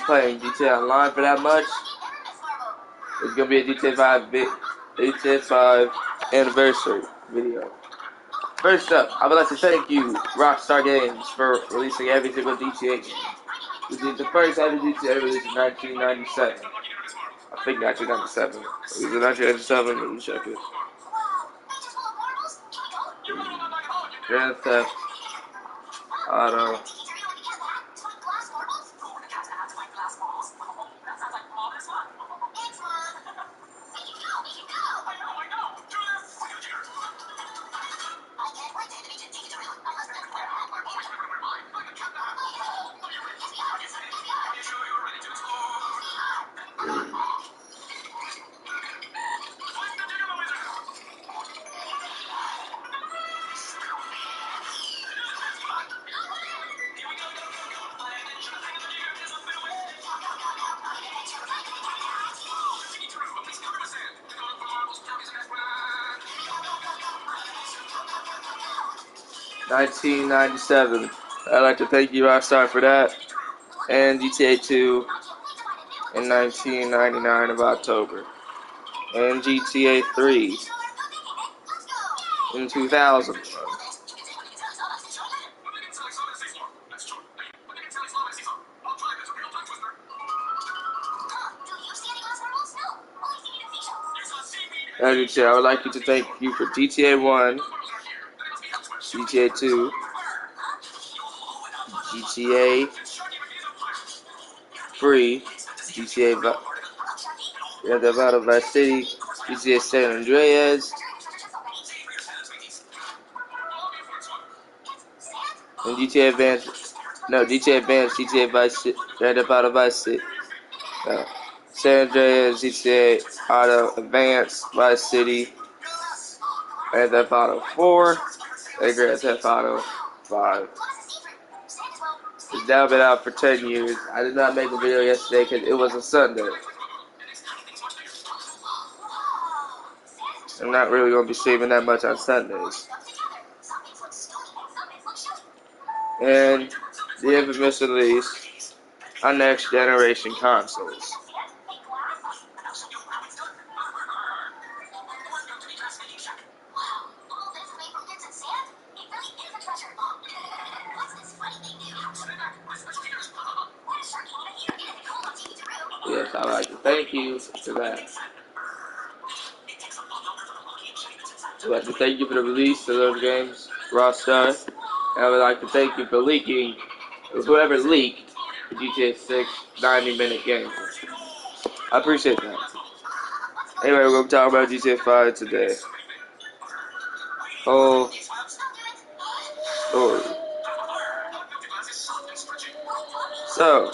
playing GTA Online for that much. It's gonna be a GTA 5 anniversary video. First up, I would like to thank you, Rockstar Games, for releasing every single GTA game. This is the first ever GTA released in 1997. I think 1997. Is it 1997? Let me check it. Grand Theft Auto. $1997. I'd like to thank you, Rockstar, for that. And GTA 2 in 1999 of October. And GTA 3 in 2000. I would like you to thank you for GTA 1, GTA 2, GTA 3, GTA Grand Theft Auto Vice City, GTA San Andreas, and GTA Advance. No, GTA Advance, GTA Vice City, Grand Theft Auto Vice City. San Andreas, GTA Auto Advance, Vice City, Grand Theft Auto 4, and Grand Theft Auto 5. It's now been out for 10 years. I did not make a video yesterday because it was a Sunday. I'm not really going to be streaming that much on Sundays. And the infamous release on next generation consoles. Yes, I'd like to thank you for that. I'd like to thank you for the release of those games, Rockstar. And I would like to thank you for leaking, whoever leaked the GTA 6 90-minute game. I appreciate that. Anyway, we're going to talk about GTA 5 today. Whole story. So,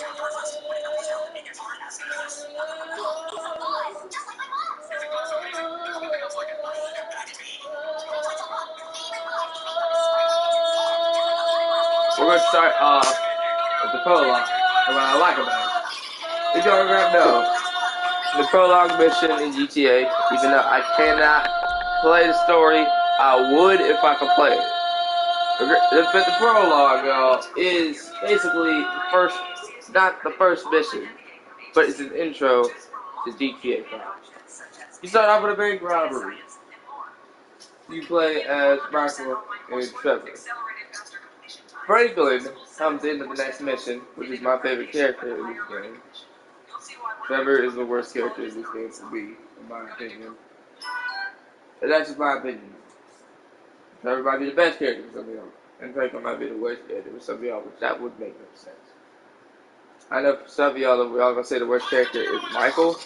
we're going to start off with the prologue, and what I like about it. If you already know, the prologue mission in GTA, even though I cannot play the story, I would if I could play it. But the prologue, y'all, is basically the first, not the first mission, but it's an intro to GTA 5. You start off with a bank robbery. You play as Michael and Trevor. Franklin comes into the next mission, which is my favorite character in this game. Trevor is the worst character in this game to be, in my opinion. And that's just my opinion. Trevor might be the best character for some of y'all. And Franklin might be the worst character for some of y'all, which that would make no sense. I know for some of y'all, we're all going to say the worst character is Michael.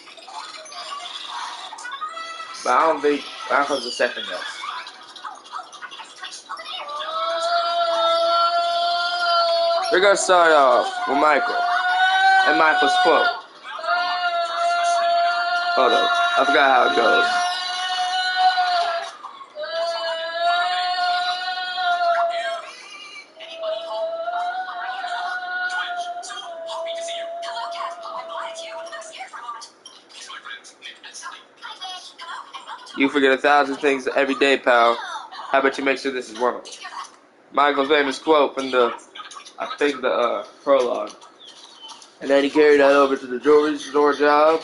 But I don't think Michael's the second best. We're going to start off with Michael. And Michael's quote. Hold up. I forgot how it goes. You forget 1,000 things every day, pal. How about you make sure this is one of them? Michael's famous quote from the, I think the prologue. And then he carried that over to the jewelry store job.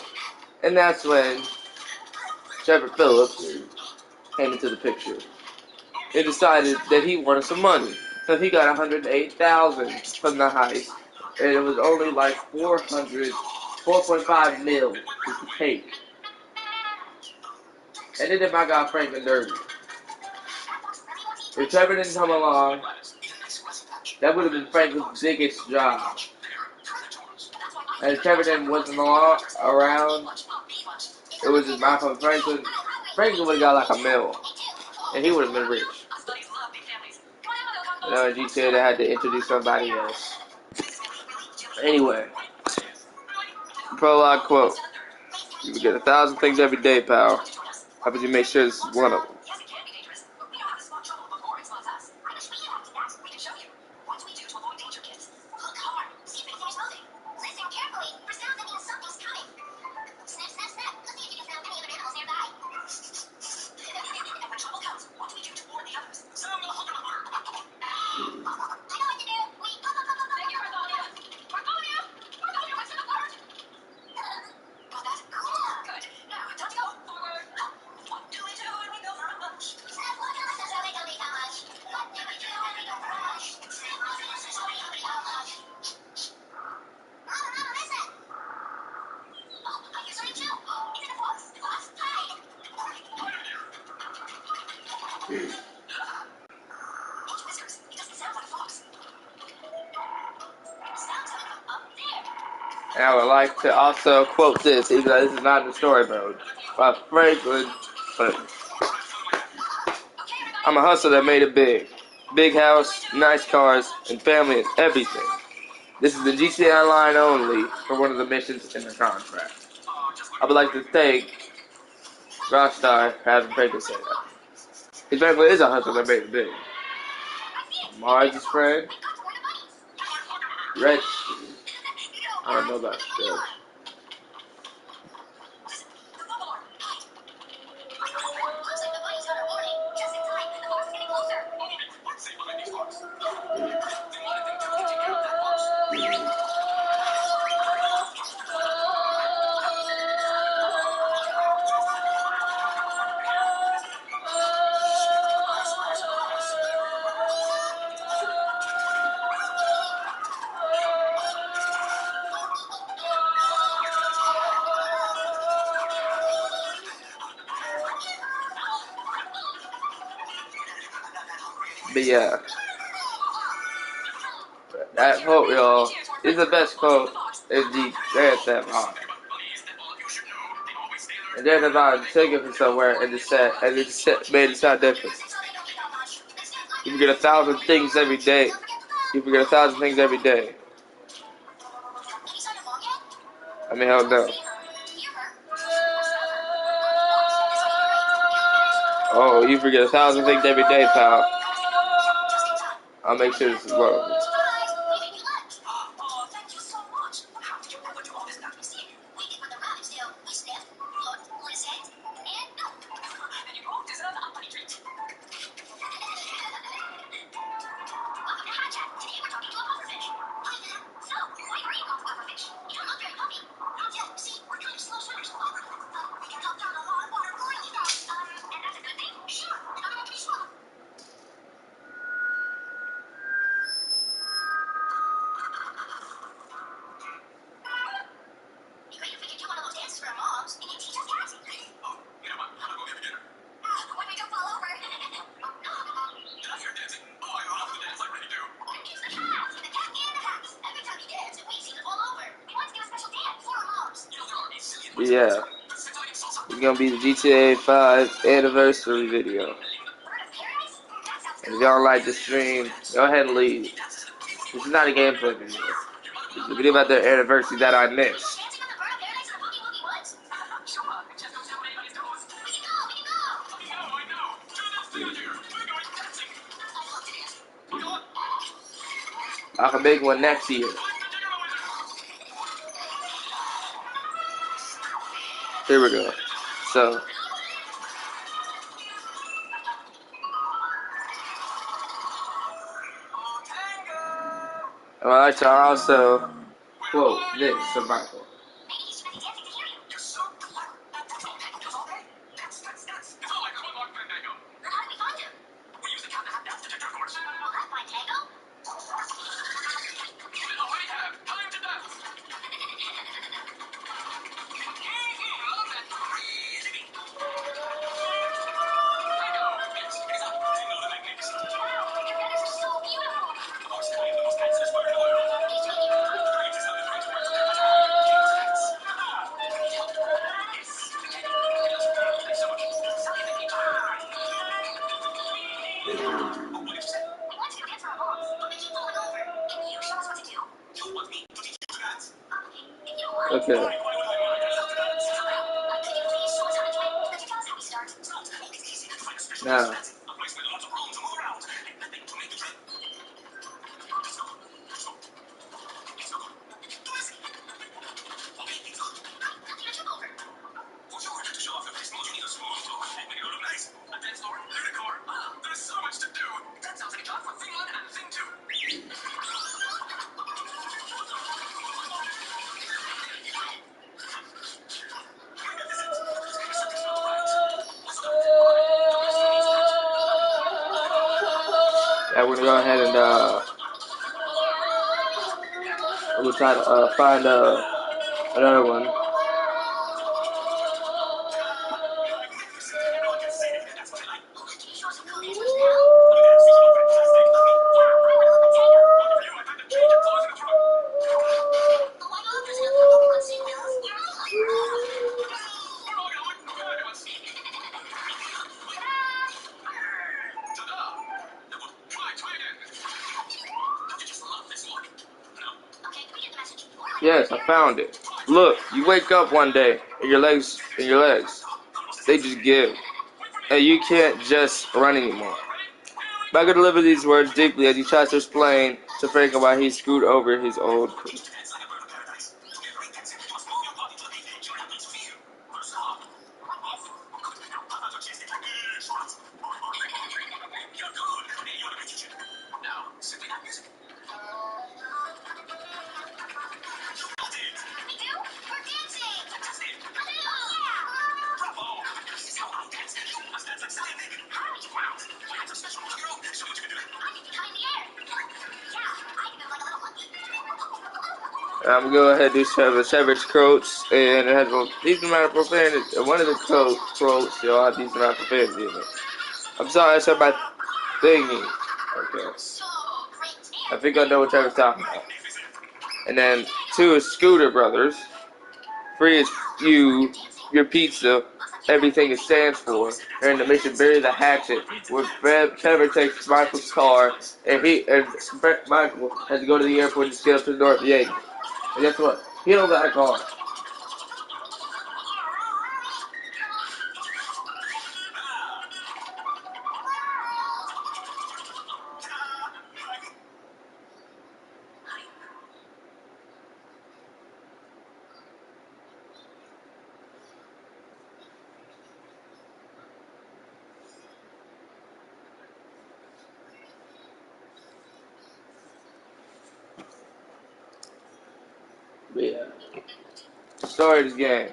And that's when Trevor Phillips came into the picture. He decided that he wanted some money. So he got $108,000 from the heist. And it was only like 4.5 mil to take. And then did my guy Franklin dirty. If Trevor didn't come along, that would have been Franklin's biggest job. And if Trevor didn't wasn't around, it was just my friend Franklin. Franklin would have got like a mil. And he would have been rich. You know, in GTA they had to introduce somebody else. Anyway, prologue quote. You can get 1,000 things every day, pal. How about you make sure this is one of them? And I would like to also quote this, even though this is not in the story mode, by Franklin. But I'm a hustler that made it big. Big house, nice cars, and family and everything. This is the GTA Online only for one of the missions in the contract. I would like to thank Rockstar for having Franklin say that. His Franklin is a hustler that made it big. Mars' friend, Red. I don't know about that. But yeah, that quote, y'all, is the best quote in the Grand Theft Auto. And then if I took it from somewhere and it made it sound different. You can get 1,000 things every day. You can get 1,000 things every day. I mean, hell no. Oh, you forget 1,000 things every day, pal. I'll make sure this is one of them. Yeah, it's gonna be the GTA 5 anniversary video. And if y'all like the stream, go ahead and leave. This is not a gameplay video. It's a video about their anniversary that I missed. I can make one next year. Here we go. So, I would like to also quote this survival. Okay. Now. I'm gonna go ahead and we'll try to find another one. Yes, I found it. Look, you wake up one day and your legs, they just give. And you can't just run anymore. Michael delivered these words deeply as he tries to explain to Franklin why he screwed over his old crew. I'm gonna go ahead and do Savage quotes, and it has a decent amount of profanity. One of the quotes, they all have decent amount of profanity in it. I'm sorry, I said my thingy. Okay. I think I know what Trevor's talking about. And then 2 is Scooter Brothers. 3 is you, your pizza, everything it stands for. And the mission bury the hatchet, where Trevor takes Michael's car, and Michael has to go to the airport and get up to the door of the agent. And guess what? He don't got a car. But yeah. Story of this game.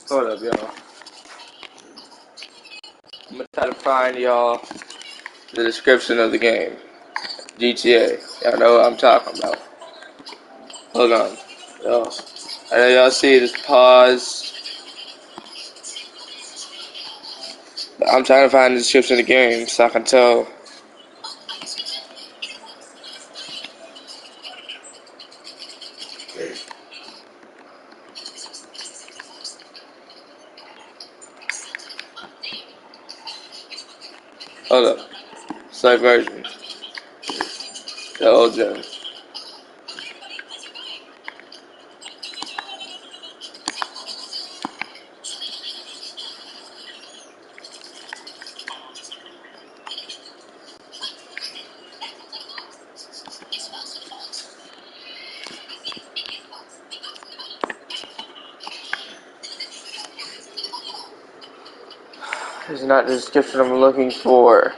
Hold up, y'all. I'm gonna try to find y'all the description of the game. GTA. Y'all know what I'm talking about. Hold on. Y'all. I know y'all see this pause. I'm trying to find the description of the game so I can tell. Hold up. Select version. The old gen. This is not the description I'm looking for.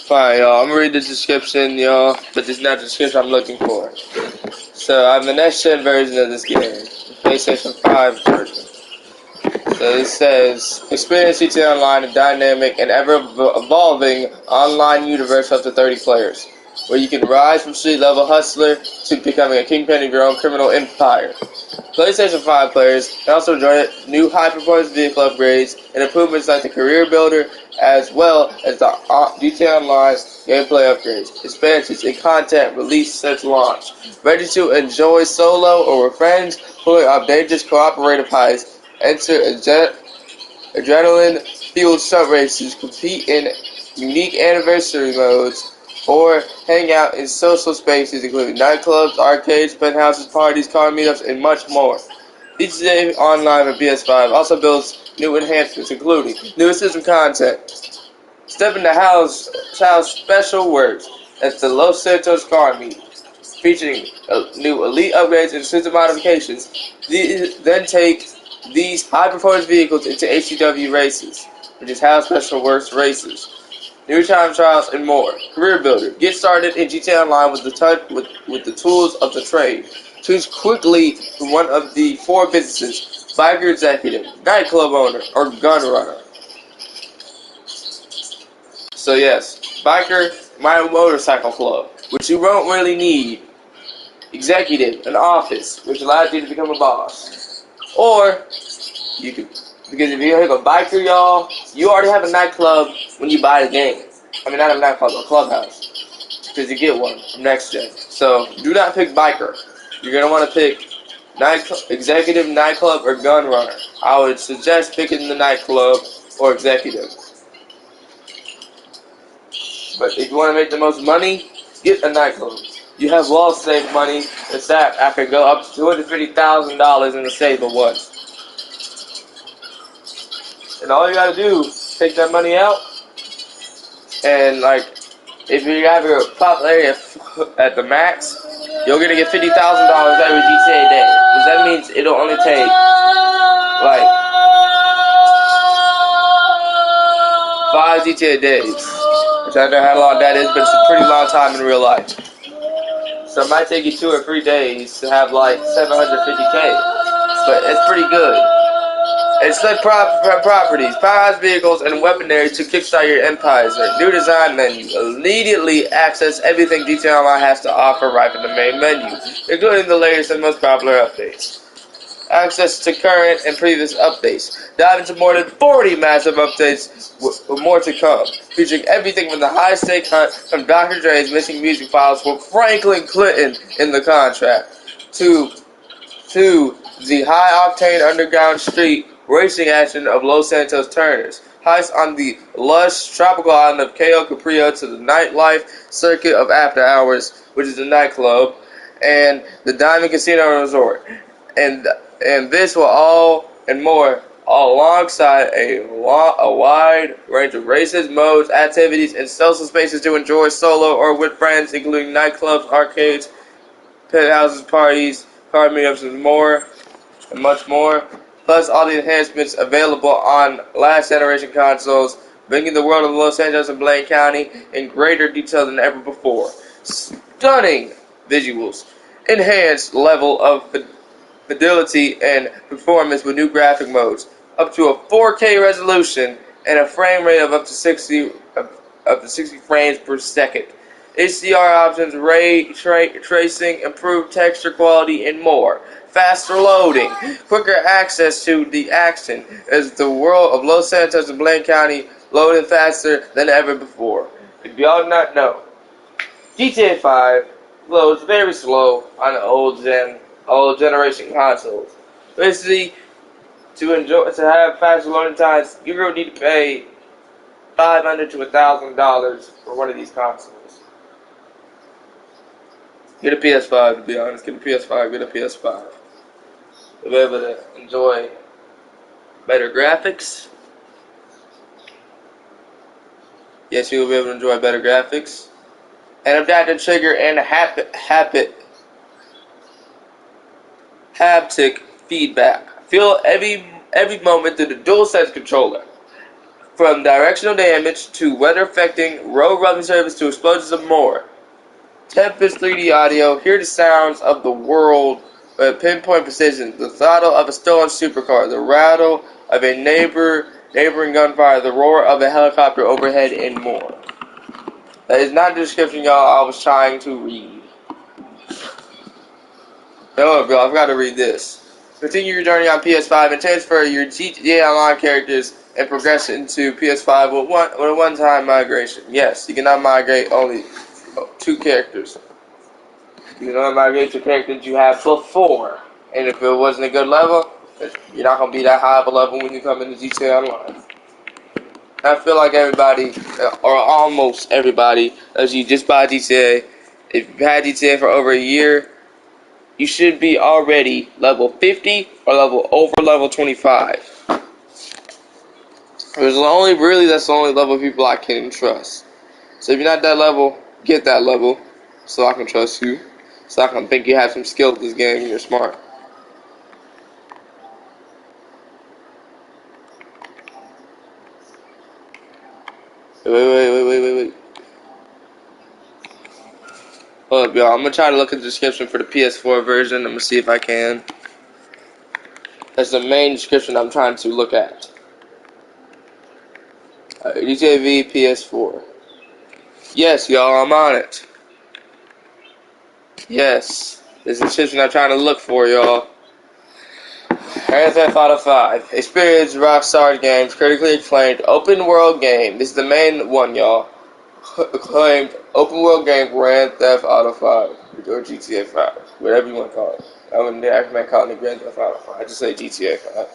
Fine, y'all. I'm gonna read the description, y'all, but this is not the description I'm looking for. So I have the next gen version of this game, the PlayStation 5 version. So it says, experience GTA Online, a dynamic and ever-evolving online universe of up to 30 players, where you can rise from street-level hustler to becoming a kingpin of your own criminal empire. PlayStation 5 players can also enjoy new high-performance vehicle upgrades and improvements like the Career Builder, as well as the GTA Online gameplay upgrades, expansions, and content released since launch. Ready to enjoy solo or with friends, pulling off dangerous cooperative heists, enter adrenaline-fueled stunt races, compete in unique anniversary modes, or hang out in social spaces including nightclubs, arcades, penthouses, parties, car meetups, and much more. Each day online on PS5 also builds new enhancements, including new system content. Step into how special works at the Los Santos Car Meet, featuring new elite upgrades and system modifications. Then take these high-performance vehicles into HCW races, which is how Special Works races. New time trials and more. Career Builder. Get started in GTA Online with the tools of the trade. Choose quickly from one of the 4 businesses: biker executive, nightclub owner, or gun runner. So yes, biker, my motorcycle club, which you won't really need. Executive, an office, which allows you to become a boss. Or you could, because if you're a biker, y'all, you already have a nightclub when you buy the game. I mean, not a nightclub, a clubhouse, because you get one from Next Gen. So do not pick biker. You're gonna want to pick executive, nightclub, or gun runner. I would suggest picking the nightclub or executive. But if you want to make the most money, get a nightclub. You have well saved money. It's that I could go up to $250,000 in the safe at once. And all you gotta do is take that money out, and like, if you have your popularity at the max, you're gonna get $50,000 every GTA day. Because that means it'll only take like 5 GTA days. Which I don't know how long that is, but it's a pretty long time in real life. So it might take you 2 or 3 days to have like 750K. But it's pretty good. And select properties, powerhouse vehicles, and weaponry to kickstart your empires. New design menu. Immediately access everything GTA Online has to offer right from the main menu, including the latest and most popular updates. Access to current and previous updates. Dive into more than 40 massive updates with more to come, featuring everything from the high-stake hunt from Dr. Dre's missing music files with Franklin Clinton in the contract, to the high-octane underground street racing action of Los Santos Turners, heist on the lush tropical island of Cayo Caprio, to the nightlife circuit of After Hours, which is a nightclub, and the Diamond Casino Resort. And this will all and more, all alongside a wide range of races, modes, activities, and social spaces to enjoy solo or with friends, including nightclubs, arcades, penthouses, parties, car meetups, and more, and much more. Plus all the enhancements available on last generation consoles, bringing the world of Los Angeles and Blaine County in greater detail than ever before. Stunning visuals, enhanced level of fidelity and performance with new graphic modes, up to a 4K resolution and a frame rate of up to 60 frames per second. HDR options, ray tracing, improved texture quality, and more. Faster loading, quicker access to the action, as the world of Los Santos and Blaine County loading faster than ever before. If y'all do not know, GTA 5 loads very slow on old generation consoles. Basically, to have faster loading times, you're gonna need to pay $500 to $1,000 for one of these consoles. Get a PS5, to be honest. Get a PS5. Get a PS5. You'll be able to enjoy better graphics. Yes, you will be able to enjoy better graphics. And adaptive trigger and haptic feedback. Feel every moment through the DualSense controller. From directional damage to weather affecting road rubbing surface to explosions and more. Tempest 3D audio. Hear the sounds of the world with pinpoint precision. The throttle of a stolen supercar. The rattle of a neighboring gunfire. The roar of a helicopter overhead, and more. That is not the description, y'all, I was trying to read. No, bro, I've got to read this. Continue your journey on PS5 and transfer your GTA Online characters and progression to PS5 with a one-time migration. Yes, you cannot migrate only 2 characters. You can only migrate to characters you have before. And if it wasn't a good level, you're not going to be that high of a level when you come into GTA Online. I feel like everybody, or almost everybody, as you just buy GTA, if you've had GTA for over a year, you should be already level 50 or over level 25. That's the only level of people I can trust. So if you're not that level, get that level, so I can trust you, so I can think you have some skill at this game and you're smart. Wait. Hold up, y'all. I'm gonna try to look at the description for the PS4 version. I'm gonna see if I can. That's the main description I'm trying to look at. GTA V PS4. Yes, y'all, I'm on it. Yes, this is the description I'm trying to look for, y'all. Grand Theft Auto 5. Experienced Rockstar Games, critically acclaimed open world game. This is the main one, y'all. Acclaimed open world game Grand Theft Auto 5. Or GTA 5. Whatever you want to call it. I wouldn't actually call it Grand Theft Auto 5. I just say GTA 5.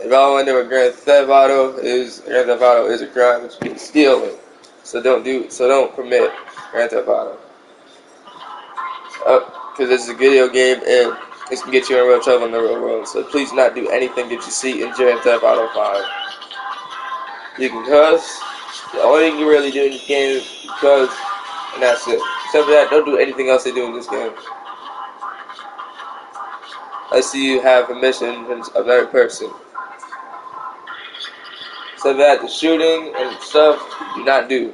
If y'all wonder what Grand Theft Auto is a crime. It's stealing. So don't permit Grand Theft Auto. Because this is a video game and this can get you in real trouble in the real world. So please do not do anything that you see in Grand Theft Auto 5. You can cuss. The only thing you really do in this game is cuss, and that's it. Except for that, don't do anything else they do in this game. I see you have permission from another person. Except for that, the shooting and stuff, do not do.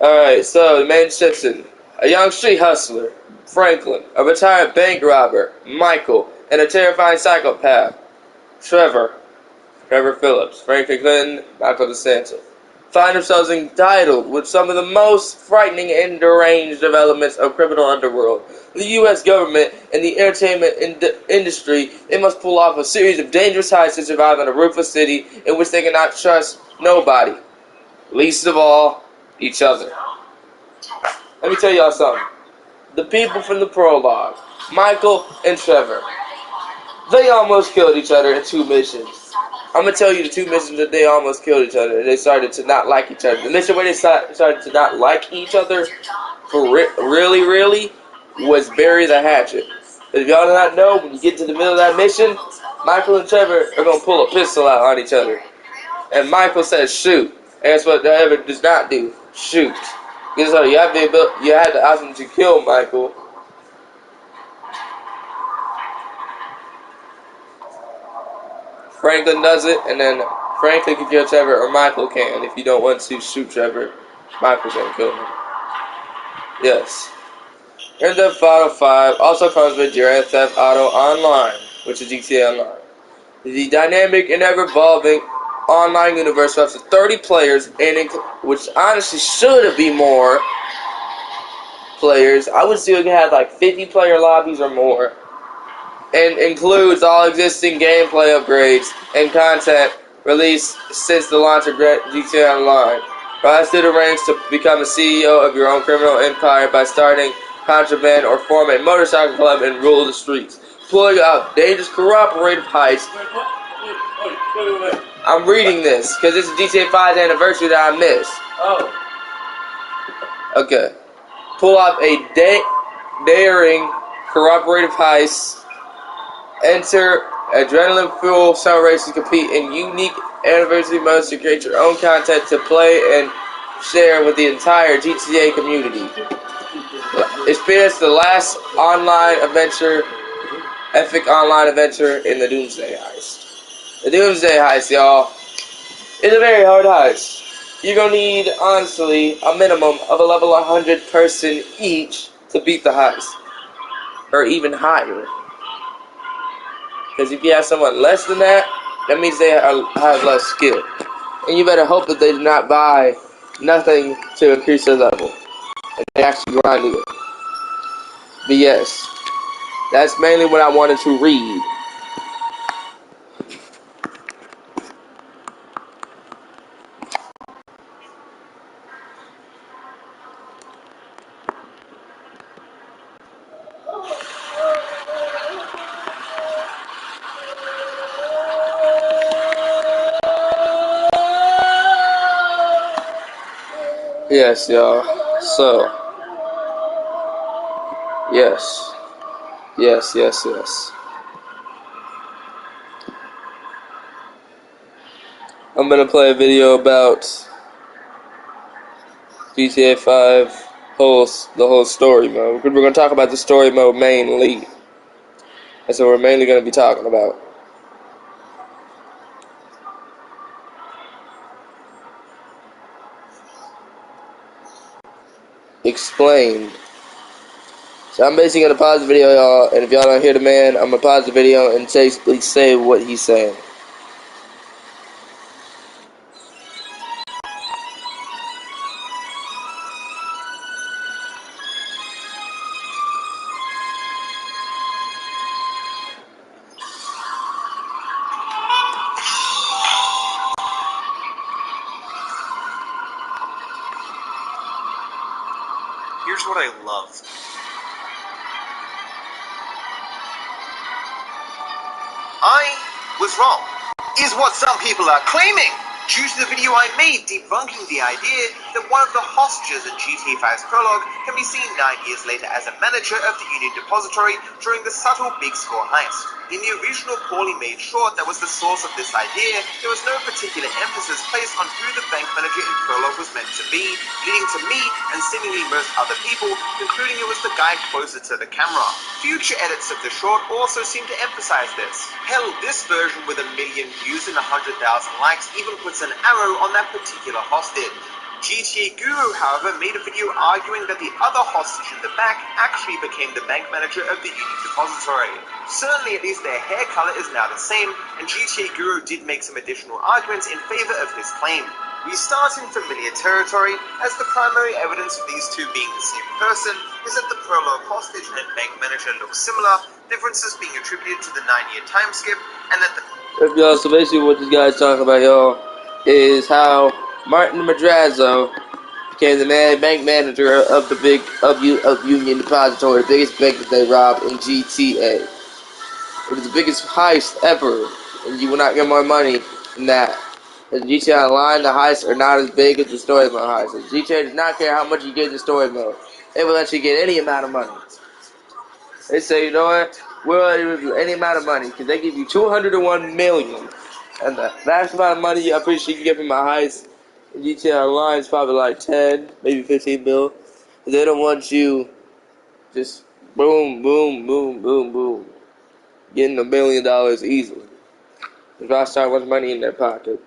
Alright, so the main description. A young street hustler, Franklin, a retired bank robber, Michael, and a terrifying psychopath, Trevor Phillips, Franklin Clinton, Michael DeSanto, find themselves entitled with some of the most frightening and deranged developments of criminal underworld. The U.S. government and the entertainment industry, they must pull off a series of dangerous heists to survive in a ruthless city in which they cannot trust nobody, least of all, each other. Let me tell y'all something. The people from the prologue, Michael and Trevor, they almost killed each other in 2 missions. I'm going to tell you the 2 missions that they almost killed each other. They started to not like each other. The mission where they started to not like each other, for really, was bury the hatchet. If y'all do not know, when you get to the middle of that mission, Michael and Trevor are going to pull a pistol out on each other. And Michael says shoot. And that's what Trevor does not do. Shoot. Because you have the option to kill Michael. Franklin does it, and then Franklin can kill Trevor, or Michael can. If you don't want to shoot Trevor, Michael can kill him. Yes. Grand Theft Auto 5 also comes with Grand Theft Auto Online, which is GTA Online. The dynamic and ever-evolving online universe of up to 30 players, which honestly should be more players. I would see we can have like 50-player lobbies or more, and includes all existing gameplay upgrades and content released since the launch of GTA Online. Rise through the ranks to become a CEO of your own criminal empire by starting contraband or form a motorcycle club and rule the streets. Pulling out dangerous cooperative heists. Wait. I'm reading this because it's GTA 5's anniversary that I missed. Oh. Okay. Pull off a daring cooperative heist. Enter adrenaline-fueled summer races, compete in unique anniversary modes to create your own content to play and share with the entire GTA community. Experience the last epic online adventure in the Doomsday Heist. The Doomsday Heist, y'all, is a very hard heist. You're gonna need, honestly, a minimum of a level 100 person each to beat the heist, or even higher. Because if you have someone less than that, that means they have less skill. And you better hope that they do not buy nothing to increase their level. And they actually grind it. But yes, that's mainly what I wanted to read. Yes, y'all. So, yes. I'm gonna play a video about GTA 5, the whole story mode. We're gonna talk about the story mode mainly. That's what we're mainly gonna be talking about. Explained. So I'm basically gonna pause the video, y'all, and if y'all don't hear the man, I'm gonna pause the video and please say what he's saying. Here's what I love. I was wrong, is what some people are claiming, due to the video I made debunking the idea that one of the hostages in GTA 5's prologue can be seen 9 years later as a manager of the Union Depository during the subtle Big Score heist. In the original poorly made short that was the source of this idea, there was no particular emphasis placed on who the bank manager in prologue was meant to be, leading to me, and seemingly most other people, concluding it was the guy closer to the camera. Future edits of the short also seem to emphasize this. Hell, this version with 1 million views and 100,000 likes even puts an arrow on that particular hostage. GTA Guru, however, made a video arguing that the other hostage in the back actually became the bank manager of the Union Depository. Certainly, at least their hair color is now the same, and GTA Guru did make some additional arguments in favor of his claim. We start in familiar territory, as the primary evidence of these two being the same person is that the prologue hostage and bank manager look similar, differences being attributed to the 9-year time skip, and that the... So basically what this guy's talking about, y'all, is how Martin Madrazo became the bank manager of the Union Depository, the biggest bank that they robbed in GTA. It was the biggest heist ever, and you will not get more money than that. In GTA Online, the heists are not as big as the story mode heists. GTA does not care how much you get in the story mode. They will let you get any amount of money. They say, you know what? We'll let you do any amount of money because they give you $201 million. And the vast amount of money I'm pretty sure you can get from a heist in GTA Online is probably like 10, maybe 15 mil. They don't want you just boom, boom, boom, boom, boom. Getting $1 million easily. The Rockstar wants money in their pocket,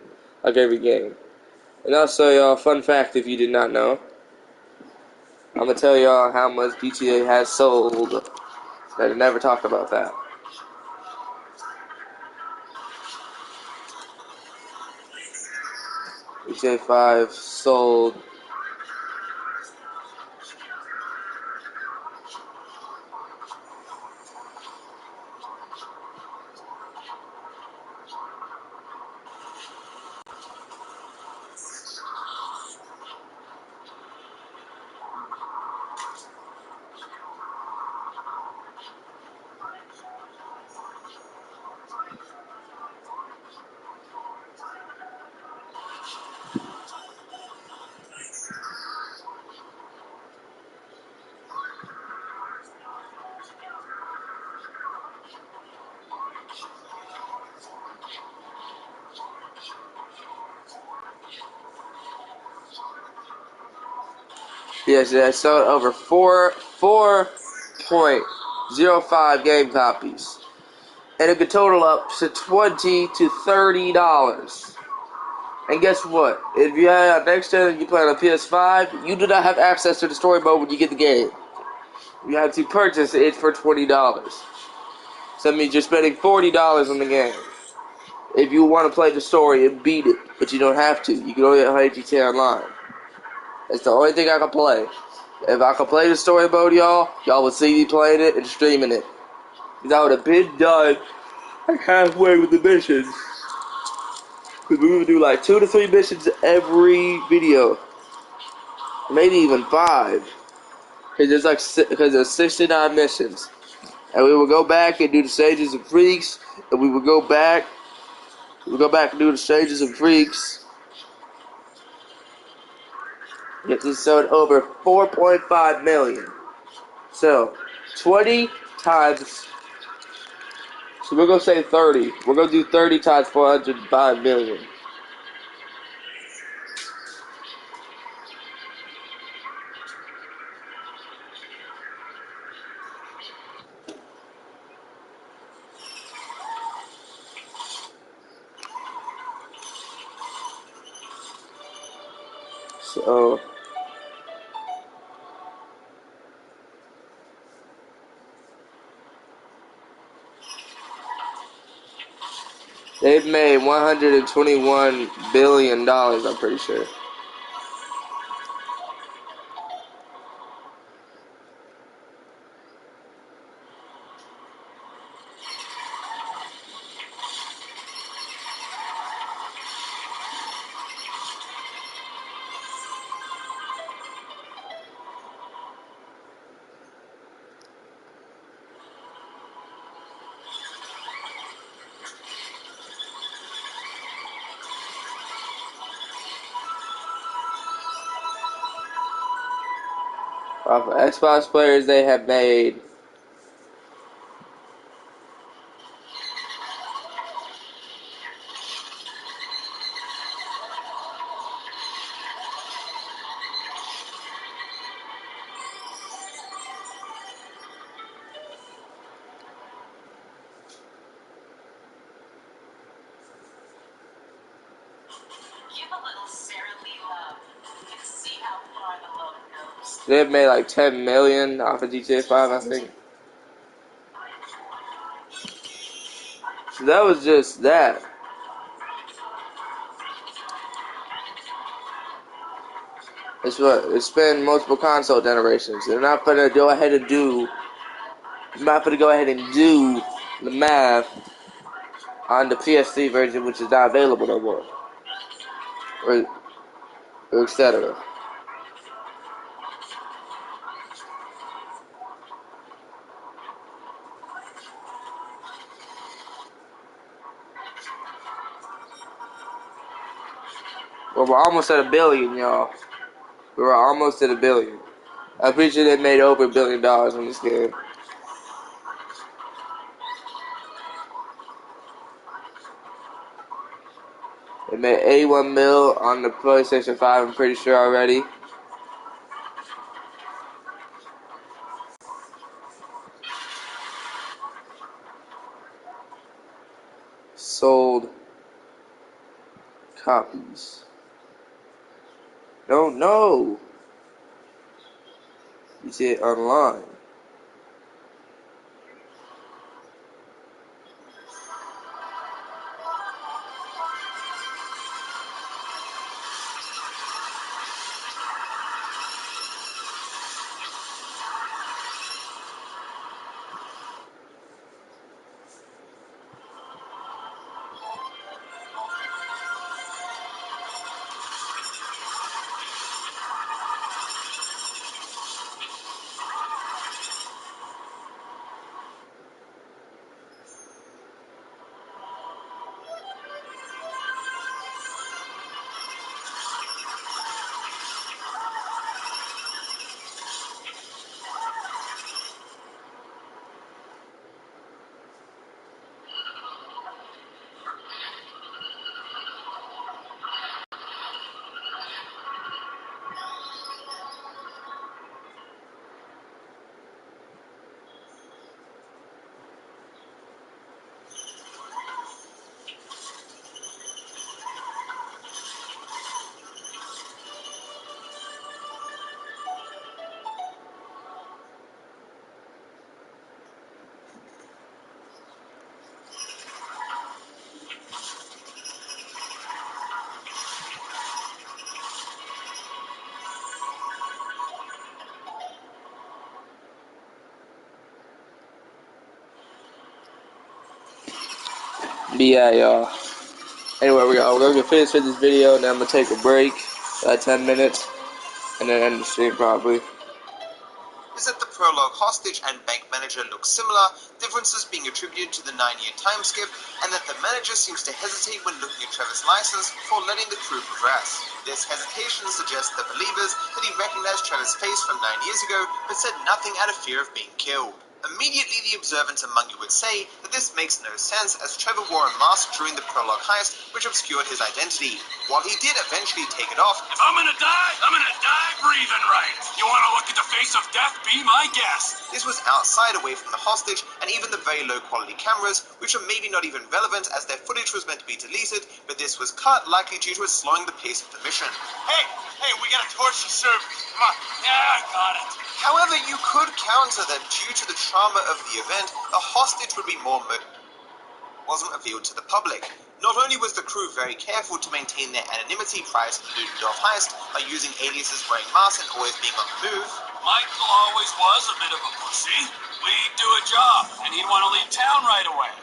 like every game. And also, y'all, fun fact if you did not know, I'm gonna tell y'all how much GTA has sold. I never talked about that. GTA 5 sold. Yes, it sold over 4.05 game copies. And it could total up to $20 to $30. And guess what? If you have next gen and you play on a PS5, you do not have access to the story mode when you get the game. You have to purchase it for $20. So that means you're spending $40 on the game. If you want to play the story and beat it, but you don't have to. You can only play GTA Online. That's the only thing I can play. If I could play the story mode, y'all would see me playing it and streaming it. Because I would have been done like halfway with the missions. Because we would do like 2 to 3 missions every video. Maybe even 5. Because there's 69 missions. And we would go back and do the Stages of Freaks. And we would go back. and do the Stages of Freaks. Get this sold over 4.5 million. So, 20 times. So we're going to say 30. We're going to do 30 times 405 million. So, they've made $121 billion, I'm pretty sure. Off of Xbox players, they have made they've made like 10 million off of GTA 5, I think. So that was just that. It's been multiple console generations. They're not gonna go ahead and do the math on the PS3 version, which is not available no more, or etc. Well, we're almost at a billion, y'all. We were almost at a billion. I'm pretty sure they made over $1 billion on this game. They made 81 mil on the PlayStation 5, I'm pretty sure already. Sold copies. No. GTA Online. But yeah, y'all. Anyway, we're gonna finish with this video, and then I'm gonna take a break, 10 minutes, and then end the stream probably. Is that the prologue hostage and bank manager look similar, differences being attributed to the 9-year time skip, and that the manager seems to hesitate when looking at Trevor's license before letting the crew progress. This hesitation suggests the believers that he recognized Trevor's face from 9 years ago, but said nothing out of fear of being killed. Immediately, the observant among you would say that this makes no sense, as Trevor wore a mask during the prologue heist, which obscured his identity. While he did eventually take it off, if I'm gonna die breathing right. You wanna look at the face of death? Be my guest. This was outside, away from the hostage, and even the very low-quality cameras, which are maybe not even relevant as their footage was meant to be deleted, but this was cut, likely due to it slowing the pace of the mission. Hey, we got a torch to serve. Come on. Yeah, I got it. However, you could counter that due to the trauma of the event, the hostage would be wasn't revealed to the public. Not only was the crew very careful to maintain their anonymity prior to the Ludendorff heist by using aliases, wearing masks, and always being on the move, Michael always was a bit of a pussy. We'd do a job, and he'd want to leave town right away.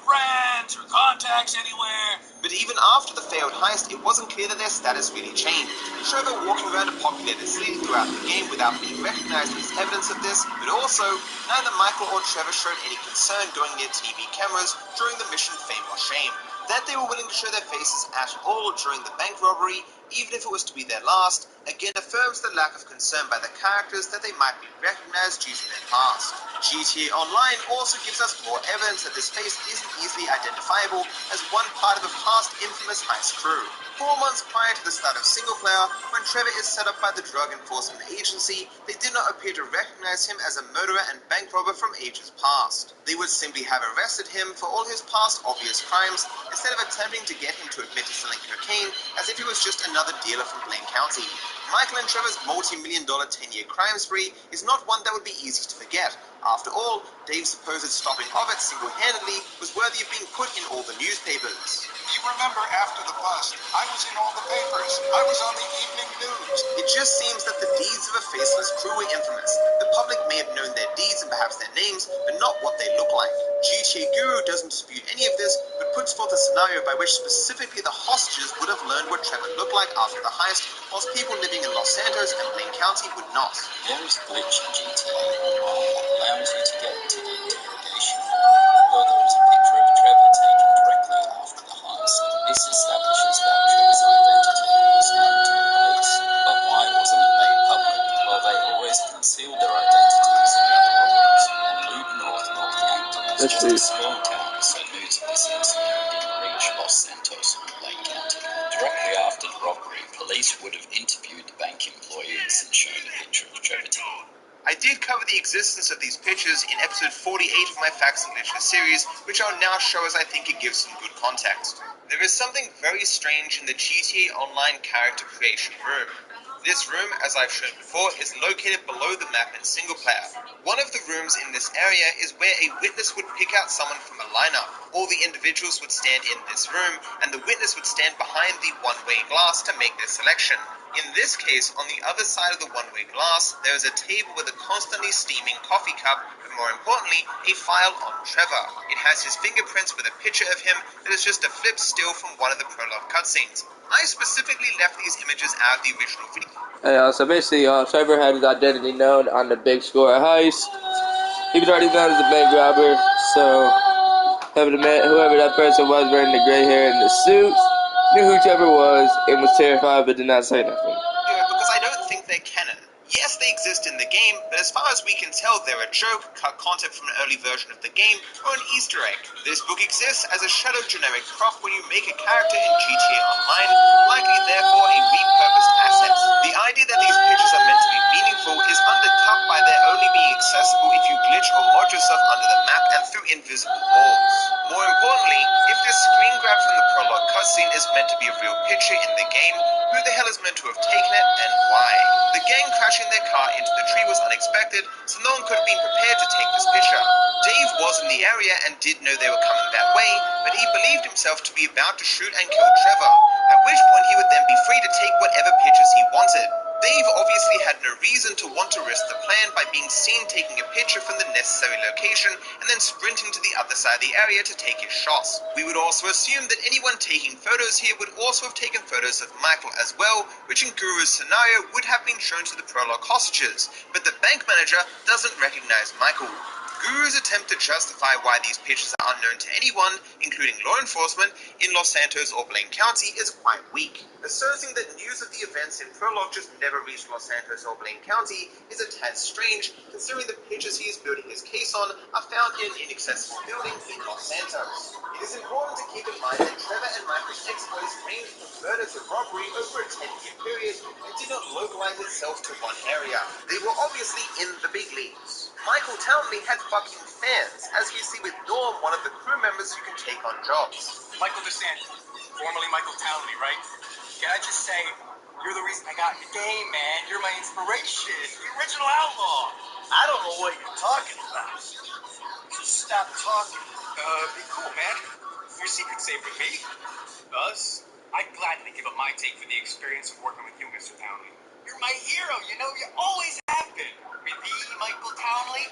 Friends or contacts anywhere. but even after the failed heist, it wasn't clear that their status really changed. Trevor walking around a populated city throughout the game without being recognized is evidence of this, but also, neither Michael or Trevor showed any concern going near TV cameras during the mission Fame or Shame. That they were willing to show their faces at all during the bank robbery, even if it was to be their last, again affirms the lack of concern by the characters that they might be recognized due to their past. GTA Online also gives us more evidence that this face isn't easily identifiable as one part of a past infamous heist crew. 4 months prior to the start of single player, when Trevor is set up by the Drug Enforcement Agency, they did not appear to recognize him as a murderer and bank robber from ages past. They would simply have arrested him for all his past obvious crimes, instead of attempting to get him to admit to selling cocaine as if he was just another dealer from Blaine County. Michael and Trevor's multi-million-dollar 10-year crime spree is not one that would be easy to forget. After all, Dave's supposed stopping of it single-handedly was worthy of being put in all the newspapers. You remember after the bust, I was in all the papers. I was on the evening news. It just seems that the deeds of a faceless crew were infamous. The public may have known their deeds and perhaps their names, but not what they look like. GTA Guru doesn't dispute any of this, but puts forth a scenario by which specifically the hostages would have learned what Trevor looked like after the heist, whilst people living in Los Santos and Blaine County would not. There is a glitch in GTA Online that allows you to get into the interrogation room, where there is a picture of Trevor taken directly after the heist. This establishes that Trevor's identity was known to the police, but why wasn't it made public? Well, they always concealed their identities in other robberies, and Ludendorff, North Yankton is a small town, so new to this incident didn't reach Los Santos and Blaine County. Directly after the robbery, police would have interviewed the bank employees and shown a picture of Trevor to them. I did cover the existence of these pictures in episode 48 of my Facts and Glitches series, which I'll now show as I think it gives some good context. There is something very strange in the GTA Online character creation room. This room, as I've shown before, is located below the map in single player. One of the rooms in this area is where a witness would pick out someone from a lineup. All the individuals would stand in this room, and the witness would stand behind the one-way glass to make their selection. In this case, on the other side of the one-way glass, there is a table with a constantly steaming coffee cup, but more importantly, a file on Trevor. It has his fingerprints with a picture of him that is just a flip still from one of the prologue cutscenes. I specifically left these images out of the original video. So basically, Trevor had his identity known on the Big Score heist. He was already known as a bank robber, so whoever that person was wearing the gray hair and the suit knew who Trevor was and was terrified but did not say nothing. Yeah, because I don't think they're canon. Yes, they exist in the game, but as far as we can tell, they're a joke, cut content from an early version of the game, or an Easter egg. This book exists as a shadow generic prop when you make a character in GTA Online, likely therefore a repurposed asset. The idea that these pictures are meant to be meaningful is undercut by their only being accessible if you glitch or mod yourself under the map and through invisible walls. More importantly, if this screen grab from the prologue cutscene is meant to be a real picture in the game, who the hell is meant to have taken it and why? The gang crashing their car into the tree was unexpected, so no one could have been prepared to take this picture. Dave was in the area and did know they were coming that way, but he believed himself to be about to shoot and kill Trevor, at which point he would then be free to take whatever pictures he wanted. Dave obviously had no reason to want to risk the plan by being seen taking a picture from the necessary location and then sprinting to the other side of the area to take his shots. We would also assume that anyone taking photos here would also have taken photos of Michael as well, which in Guru's scenario would have been shown to the prologue hostages, but the bank manager doesn't recognize Michael. Guru's attempt to justify why these pictures are unknown to anyone, including law enforcement, in Los Santos or Blaine County is quite weak. Asserting that news of the events in Prologue just never reached Los Santos or Blaine County is a tad strange, considering the pictures he is building his case on are found in an inaccessible building in Los Santos. It is important to keep in mind that Trevor and Michael's exploits ranged from murder to robbery over a 10-year period and did not localize itself to one area. They were obviously in the big leagues. Michael Townley had fucking fans, as you see with Norm, one of the crew members who can take on jobs. Michael DeSantis, formerly Michael Townley, right? Can I just say, you're the reason I got in the game, man. You're my inspiration. The original outlaw. I don't know what you're talking about. Just stop talking. Be cool, man. Your secret's safe with me. Us? I'd gladly give up my take for the experience of working with you, Mr. Townley. You're my hero, you know? You always have been. With me, Michael Townley,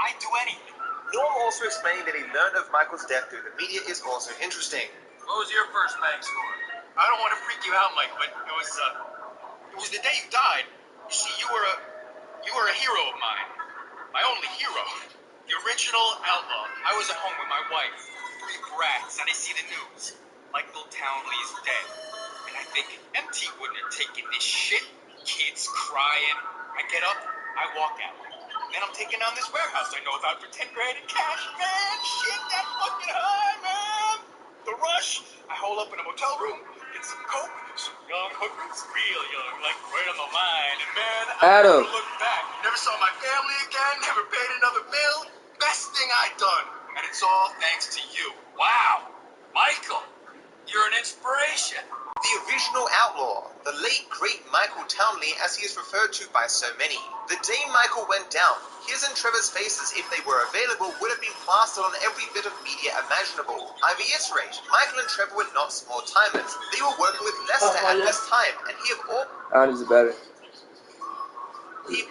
I'd do anything. Norm also explaining that he learned of Michael's death through the media is also interesting. What was your first bank score? I don't want to freak you out, Mike, but it was the day you died. You see, you were a hero of mine. My only hero. The original outlaw. I was at home with my wife, 3 brats, and I see the news. Michael Townley's dead. And I think MT wouldn't have taken this shit. Kids crying. I get up, I walk out. Then I'm taking down this warehouse I know about for 10 grand in cash. Man, shit, that fucking high, man. The rush. I hole up in a motel room, get some coke, some young hookers, real young, like right on the line. And man, I never looked back. Never saw my family again, never paid another bill. Best thing I'd done. And it's all thanks to you. Wow. Michael, you're an inspiration. The original outlaw, the late great Michael Townley as he is referred to by so many. The day Michael went down, his and Trevor's faces, if they were available, would have been plastered on every bit of media imaginable. I reiterate, Michael and Trevor were not small timers. They were working with Lester at this time, and he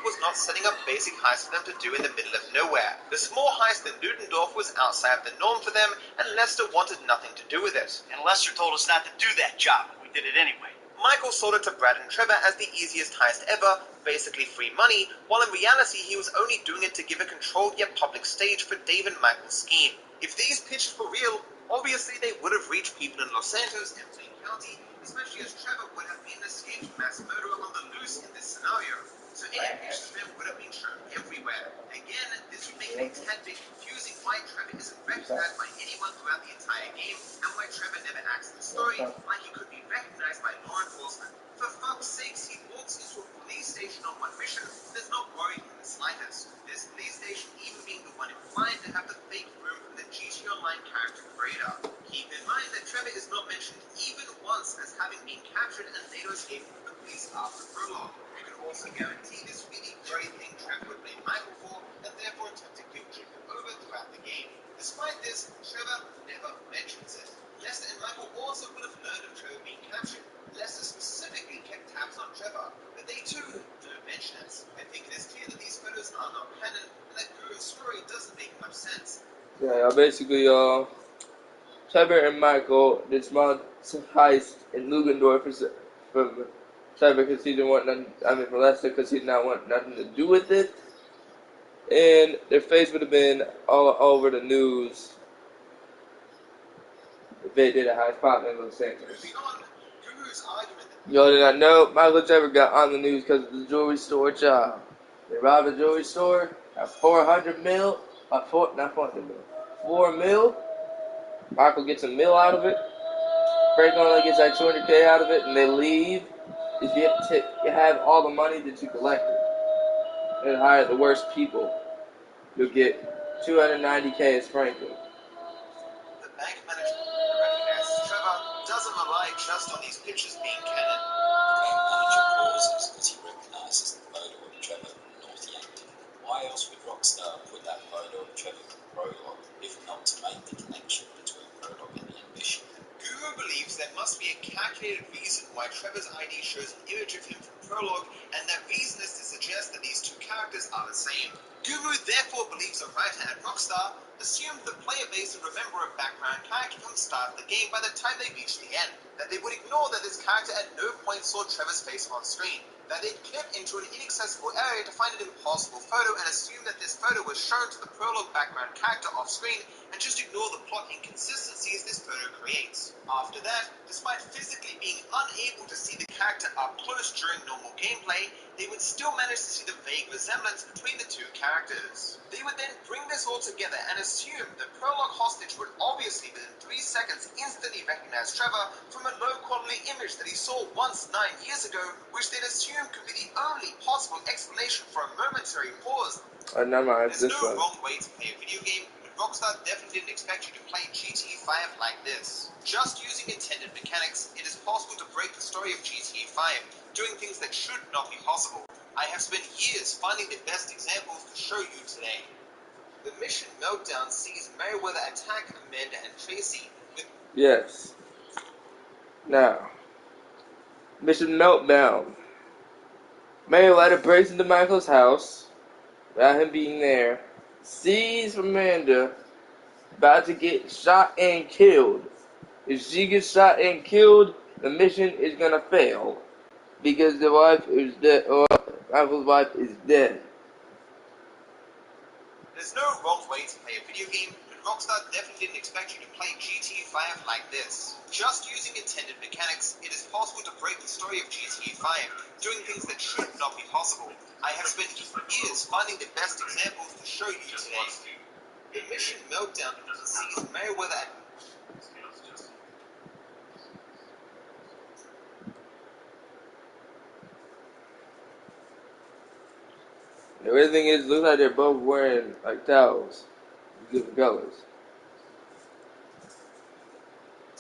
was not setting up basic heists for them to do in the middle of nowhere. The small heist in Ludendorff was outside of the norm for them, and Lester wanted nothing to do with it. And Lester told us not to do that job, but we did it anyway. Michael sold it to Brad and Trevor as the easiest heist ever, basically free money, while in reality he was only doing it to give a controlled yet public stage for Dave and Michael's scheme. If these pictures were real, obviously they would have reached people in Los Santos and Blaine County, especially as Trevor would have been an escaped mass murderer on the loose in this scenario. So any pictures of him would have been shown everywhere. Again, this would make it a tad bit confusing why Trevor isn't recognized by anyone throughout the entire game, and why Trevor never acts in the story like he could be recognized by law enforcement. For fuck's sakes, he walks into a police station on one mission and is not worried in the slightest. This police station even being the one implied to have the fake room from the GTA Online character creator. Keep in mind that Trevor is not mentioned even once as having a being captured and later escaping from the police after prologue. You can also guarantee this really very thing Trevor would blame Michael for, and therefore attempt to guilt trip him over throughout the game. Despite this, Trevor never mentions it. Lester and Michael also would have learned of Trevor being captured. Lester specifically kept tabs on Trevor, but they too don't mention it. I think it is clear that these photos are not canon, and that Guru's story doesn't make much sense. Yeah, basically, Trevor and Michael did small heist in Lugendorf from Trevor because he didn't want nothing, from Lester because he did not want nothing to do with it. And their face would have been all over the news if they did a heist pop in Los Angeles. Moving on, Guru's argument that Y'all did not know Michael Trevor got on the news because of the jewelry store job. They robbed a jewelry store at 400 mil, not 400 mil, 4 mil. Michael gets a mil out of it. Frank only gets like 200K out of it, and they leave. If you have all the money that you collected and hire the worst people, you'll get 290K as Franklin. the bank manager recognizes Trevor doesn't rely just on these pictures being canon. The bank manager pauses as he recognises the photo of Trevor from Naughty Acting. Why else would Rockstar put that photo of Trevor from Prologue, if not to make the connection between Prologue and the ambition? Guru believes there must be a calculated reason why Trevor's ID shows an image of him from Prologue, and that reason is to suggest that these two characters are the same. Guru therefore believes a writer at Rockstar assumed the player base would remember a background character from the start of the game by the time they reached the end, that they would ignore that this character at no point saw Trevor's face on screen, that they'd clip into an inaccessible area to find an impossible photo and assume that this photo was shown to the Prologue background character off screen, and just ignore the plot inconsistencies this photo creates. After that, despite physically being unable to see the character up close during normal gameplay, they would still manage to see the vague resemblance between the two characters. They would then bring this all together and assume the Prologue hostage would obviously within 3 seconds instantly recognize Trevor from a low-quality image that he saw once 9 years ago, which they'd assume could be the only possible explanation for a momentary pause. Never mind, it's There's this no one. wrong way to play a video game, but Rockstar definitely didn't expect you to play GTA 5 like this. Just using intended mechanics, it is possible to break the story of GTA 5, doing things that should not be possible. I have spent years finding the best examples to show you today. The mission Meltdown sees Merryweather attack Amanda and Tracy with Yes. Now, Mission Meltdown. Merryweather breaks into Michael's house without him being there, sees Amanda about to get shot and killed. If she gets shot and killed, the mission is gonna fail because the wife is dead, or Michael's wife is dead. There's no wrong way to play a video game, but Rockstar definitely didn't expect you to play GTA 5 like this. Just using intended mechanics, it is possible to break the story of GTA 5, doing things that should not be possible. I have spent years finding the best examples to show you today. The mission Meltdown sees Merryweather The weird thing is, it looks like they're both wearing like towels, different colors.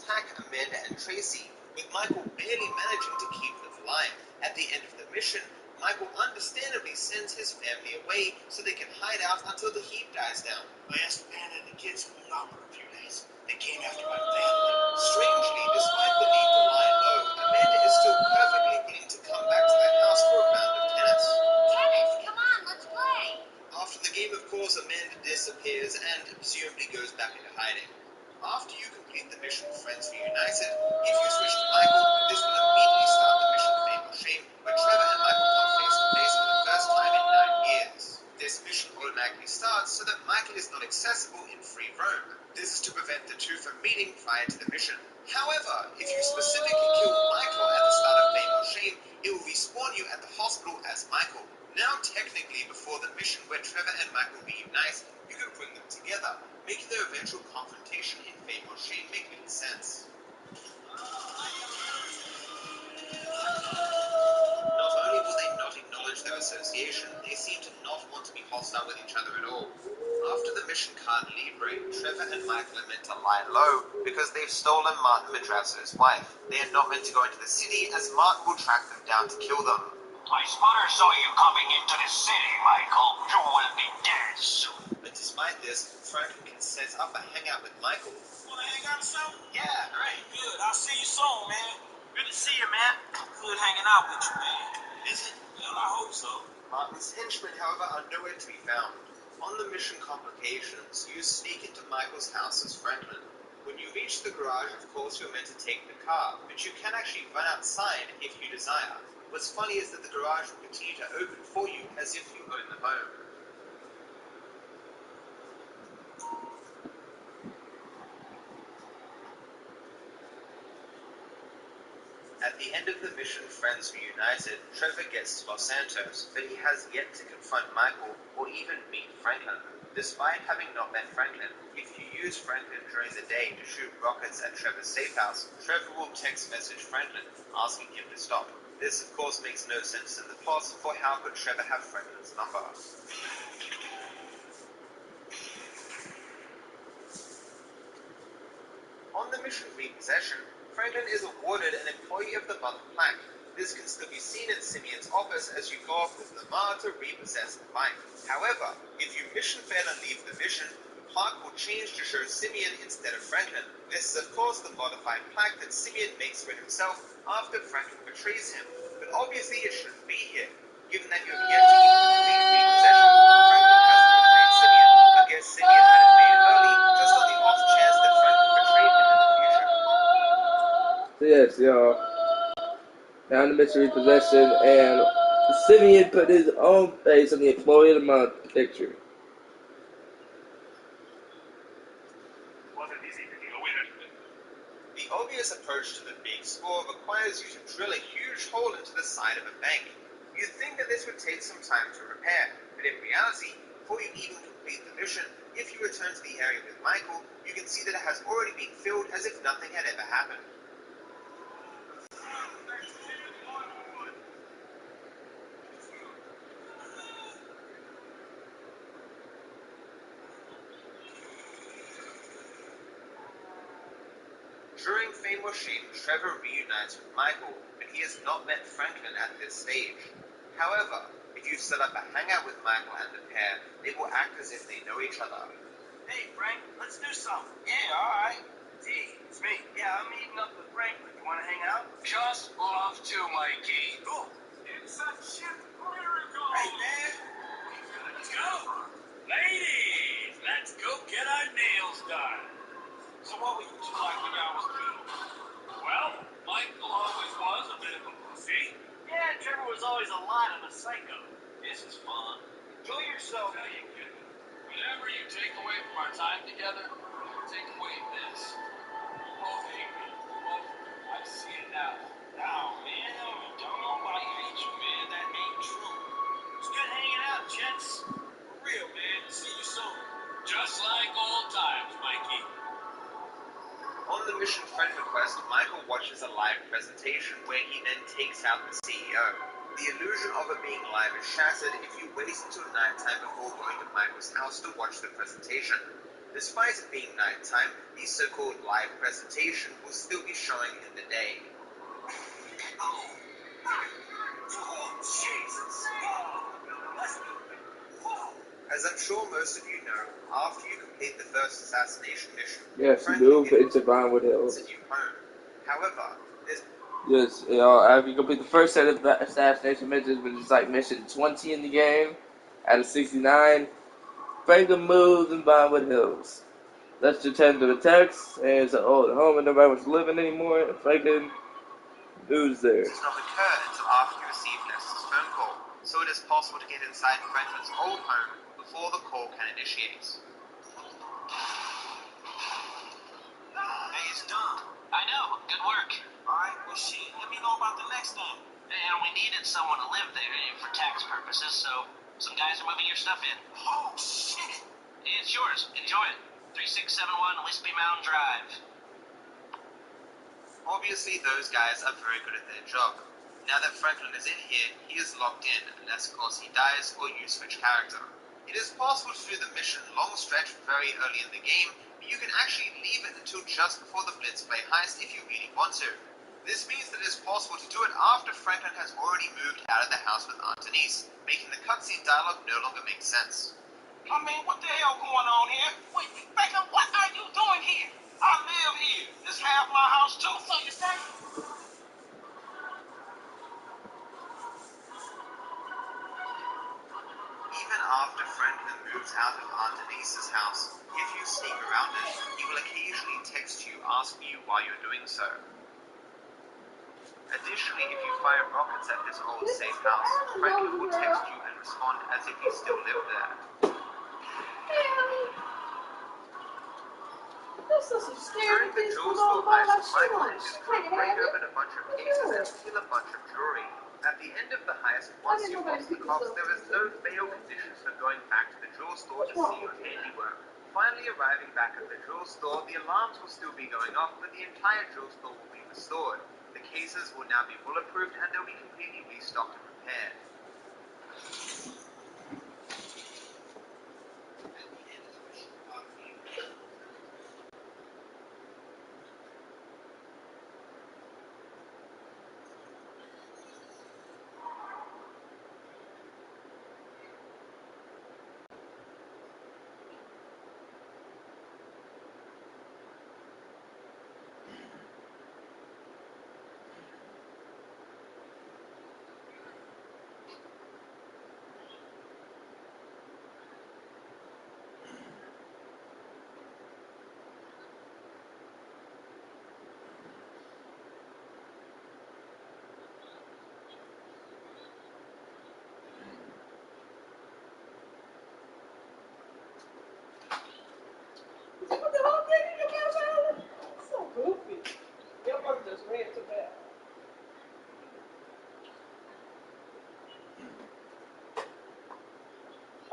attack Amanda and Tracy, with Michael barely managing to keep them alive. At the end of the mission, Michael understandably sends his family away so they can hide out until the heat dies down. I asked Amanda and the kids to hold out for a few days. They came after my family. Strangely, despite the need to lie low, Amanda is still perfectly willing to come back to their house for a round of tennis. Tennis, come on, let's play. After the game, of course, Amanda disappears and presumably goes back into hiding. After you complete the mission Friends Reunited, if you switch to Michael, this will immediately start the mission Fame or Shame, where Trevor and Michael come face to face for the first time in 9 years. This mission automatically starts so that Michael is not accessible in free roam. This is to prevent the two from meeting prior to the mission. However, if you specifically kill Michael at the start of Fame or Shame, it will respawn you at the hospital as Michael. Now technically before the mission where Trevor and Michael reunite, you can bring them together, making their eventual confrontation in Fame or Shame make any sense. Not only will they not acknowledge their association, they seem to not want to be hostile with each other at all. After the mission card Libre, Trevor and Michael are meant to lie low because they've stolen Martin Madrazo's wife. They are not meant to go into the city as Martin will track them down to kill them. My spotter saw you coming into the city, Michael. You will be dead soon. But despite this, Franklin can set up a hangout with Michael. Wanna hang out or something? Yeah, Great, good. I'll see you soon, man. Good to see you, man. Good hanging out with you, man. Is it? Well, I hope so. Martin's henchmen, however, are nowhere to be found. On the mission Complications, you sneak into Michael's house as Franklin. When you reach the garage, of course, you're meant to take the car, but you can actually run outside if you desire. What's funny is that the garage will continue to open for you as if you own the home. At the end of the mission, friends reunited, Trevor gets to Los Santos, but he has yet to confront Michael or even meet Franklin. Despite having not met Franklin, if you use Franklin during the day to shoot rockets at Trevor's safe house, Trevor will text message Franklin, asking him to stop. This, of course, makes no sense in the plot, for how could Trevor have Franklin's number? On the mission Repossession, Franklin is awarded an Employee of the Month plaque. This can still be seen in Simeon's office as you go off with Lamar to repossess the bike. However, if you mission fail and leave the mission, the plaque will change to show Simeon instead of Franklin. This is, of course, the modified plaque that Simeon makes for himself after Franklin betrays him. But obviously it shouldn't be here. Given that you have yet to even complete repossession, Franklin hasn't betrayed Simeon. I guess Simeon had it made early, just on the off chance that Franklin betrayed him in the future. So yes, y'all. Now the mystery possession, and Simeon put his own face on the Employee of the Month picture. Wasn't easy to deal with. The obvious approach to the big score requires you to drill a huge hole into the side of a bank. You'd think that this would take some time to repair, but in reality, before you even complete the mission, if you return to the area with Michael, you can see that it has already been filled as if nothing had ever happened. During Fame or Shame, Trevor reunites with Michael, but he has not met Franklin at this stage. However, if you set up a hangout with Michael and the pair, they will act as if they know each other. Hey, Frank, let's do something. Yeah, all right. D, it's me. Yeah, I'm meeting up with Franklin. You want to hang out? Just love to, Mikey. Cool. It's a ship miracle. Hey, man. Let's go. Ladies, let's go get our nails done. So what were you two like when y'all was green? Well, Michael always was a bit of a pussy. Yeah, Trevor was always a lot of a psycho. This is fun. Enjoy yourself. Tell you kidding. Whatever you take away from our time together, take away this. You both hate me. Both. I see it now. Oh, man, no, don't nobody hate you, man. That ain't true. It's good hanging out, gents. For real, man. See you soon. Just like old times, Mikey. On the mission friend request, Michael watches a live presentation where he then takes out the CEO. The illusion of it being live is shattered if you wait until nighttime before going to Michael's house to watch the presentation. Despite it being nighttime, the so-called live presentation will still be showing in the day. Oh, Jesus. As I'm sure most of you know, after you complete the first assassination mission, Yes, Franklin move into Vinewood Hills. a new home. However, there's Yes, after you complete the first set of assassination missions, which is like mission 20 in the game, out of 69, Franklin moves in Vinewood Hills. Lester tends to the text, and it's an old home and nobody wants to live in anymore. Franklin moves there. does not occur until after you receive Lester's phone call, so it is possible to get inside Franklin's old home before the call can initiate. Hey, it's done. I know. Good work. All right, well, shit, let me know about the next time. And we needed someone to live there for tax purposes, so some guys are moving your stuff in. Oh, shit. It's yours. Enjoy it. 3671 Wispy Mountain Drive. Obviously, those guys are very good at their job. Now that Franklin is in here, he is locked in, unless of course he dies or you switch character. It is possible to do the mission long stretch very early in the game, but you can actually leave it until just before the Blitzplay heist if you really want to. This means that it is possible to do it after Franklin has already moved out of the house with Aunt Denise, making the cutscene dialogue no longer make sense. I mean, what the hell going on here? Wait, Becca, what are you doing here? I live here. This half my house too. So you say? Even after Franklin moves out of Aunt Denise's house, if you sneak around it, he will occasionally text you asking you why you're doing so. Additionally, if you fire rockets at this old safe house, Franklin will text you and respond as if he still lived there. During the jewel store heist, Michael and his crew break open a bunch of cases and steal a bunch of jewelry. At the end of the heist, once you've lost the cops, there is no bail conditions for going back to the jewel store to see your handiwork. Finally arriving back at the jewel store, the alarms will still be going off, but the entire jewel store will be restored. The cases will now be bulletproofed and they'll be completely restocked and repaired.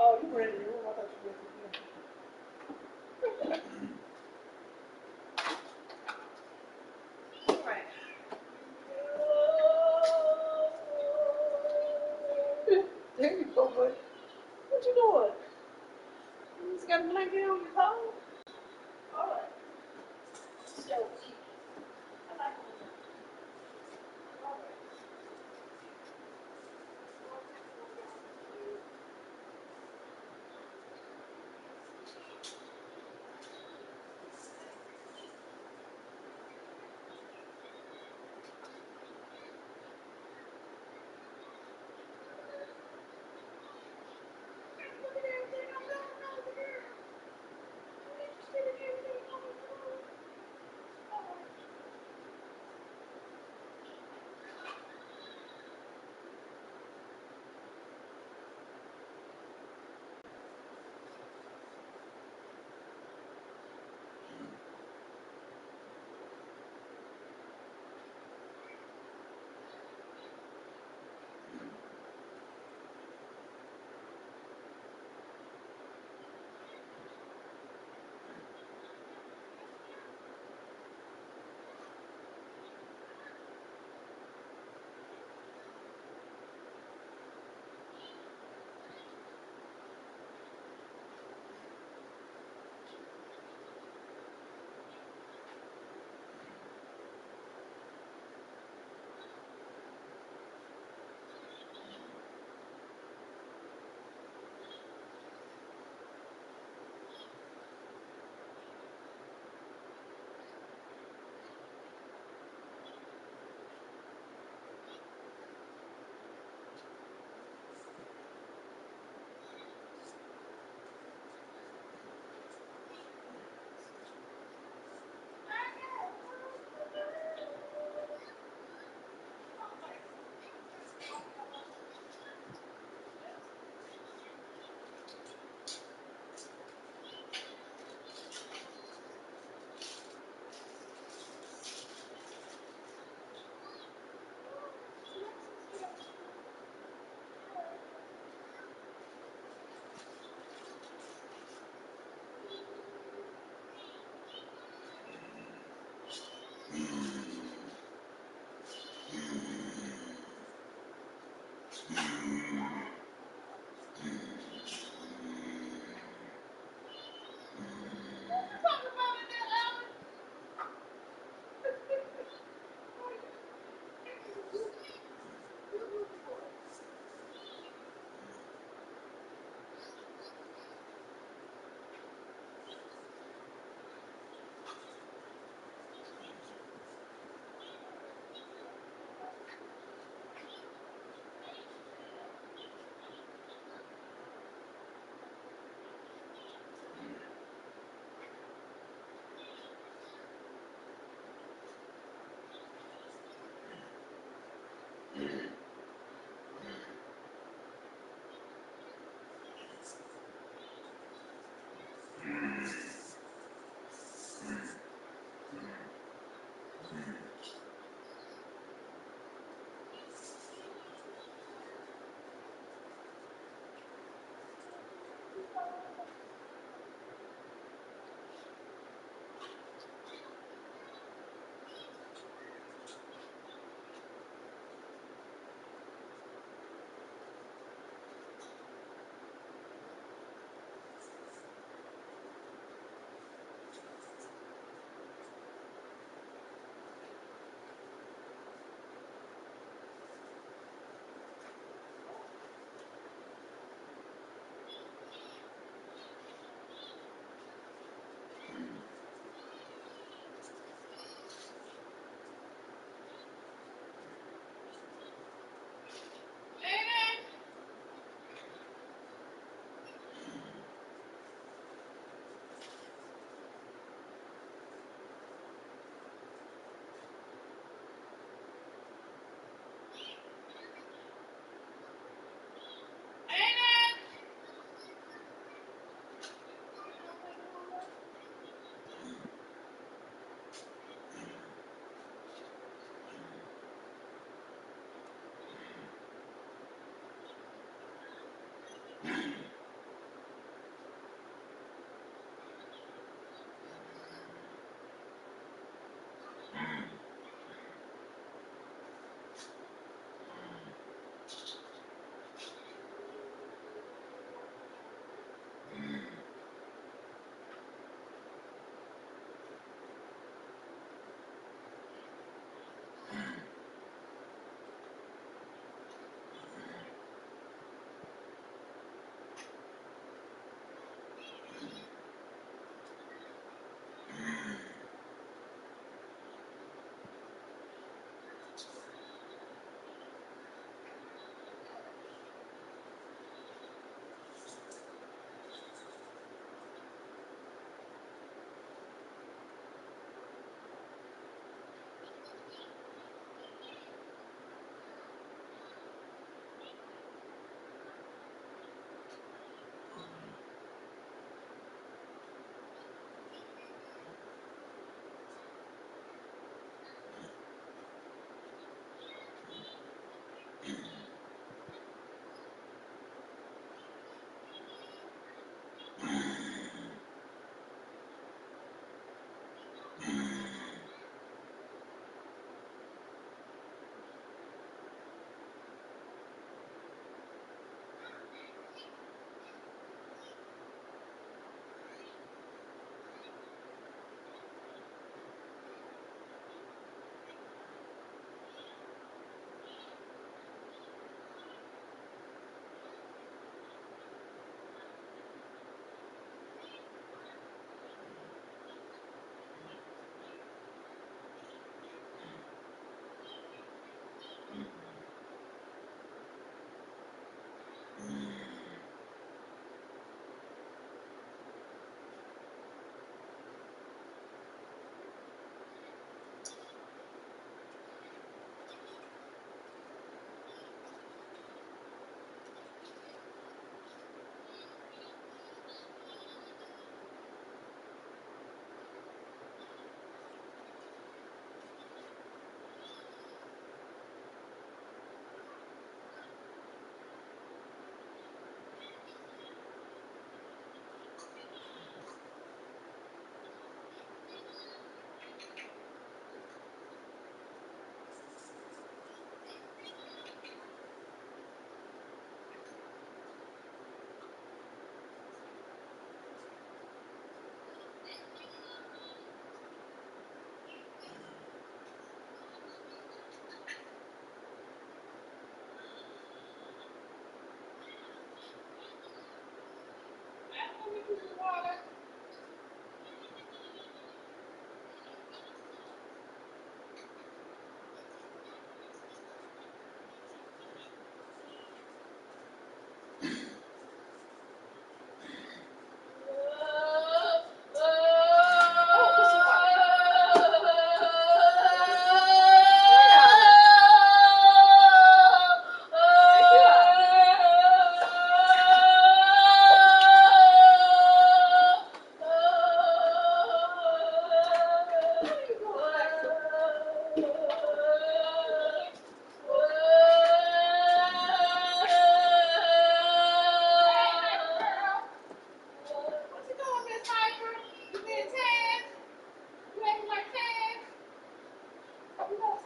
Oh, you were in the room. I thought you were in the room. All right. There you go, buddy. What you doing? You just got a blanket on your toe? All right. So cute. I like it. All right. Look at everything I'm doing over here. I'm interested in everything I'm doing. All right.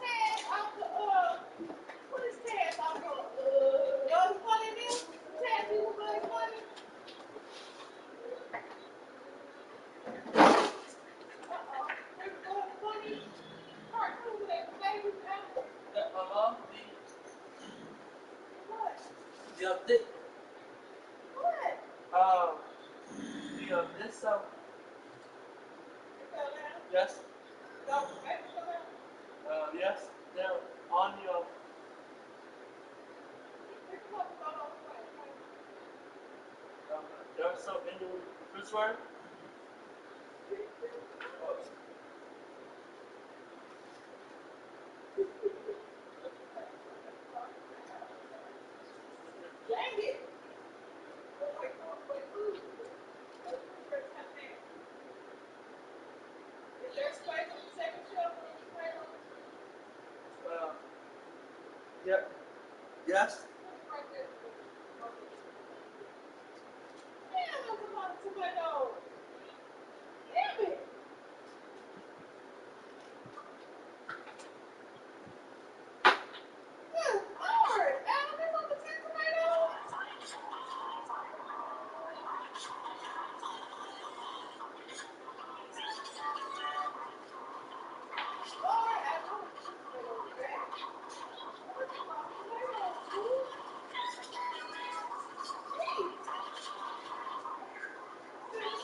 Taz off the, what is Taz off the, Bugs Bunny this? Taz, you was Bugs Bunny? There's Bugs Bunny cartoon with that baby apple. What? What? This song. It fell down? Yes. No, baby fell down. Yes. They're on your. Pick them up and go on the way. There's some in the refrigerator. Dang it! Wait, ooh. Is there space on the second shelf for the tomato? Yep. Yes. Right there. Damn, that's a lot of tomatoes. Damn it! Good Lord! Alan, there's over 10 tomatoes? Lord, Alan, I'm gonna put tomatoes back. That's a lot of tomatoes, dude. Jeez.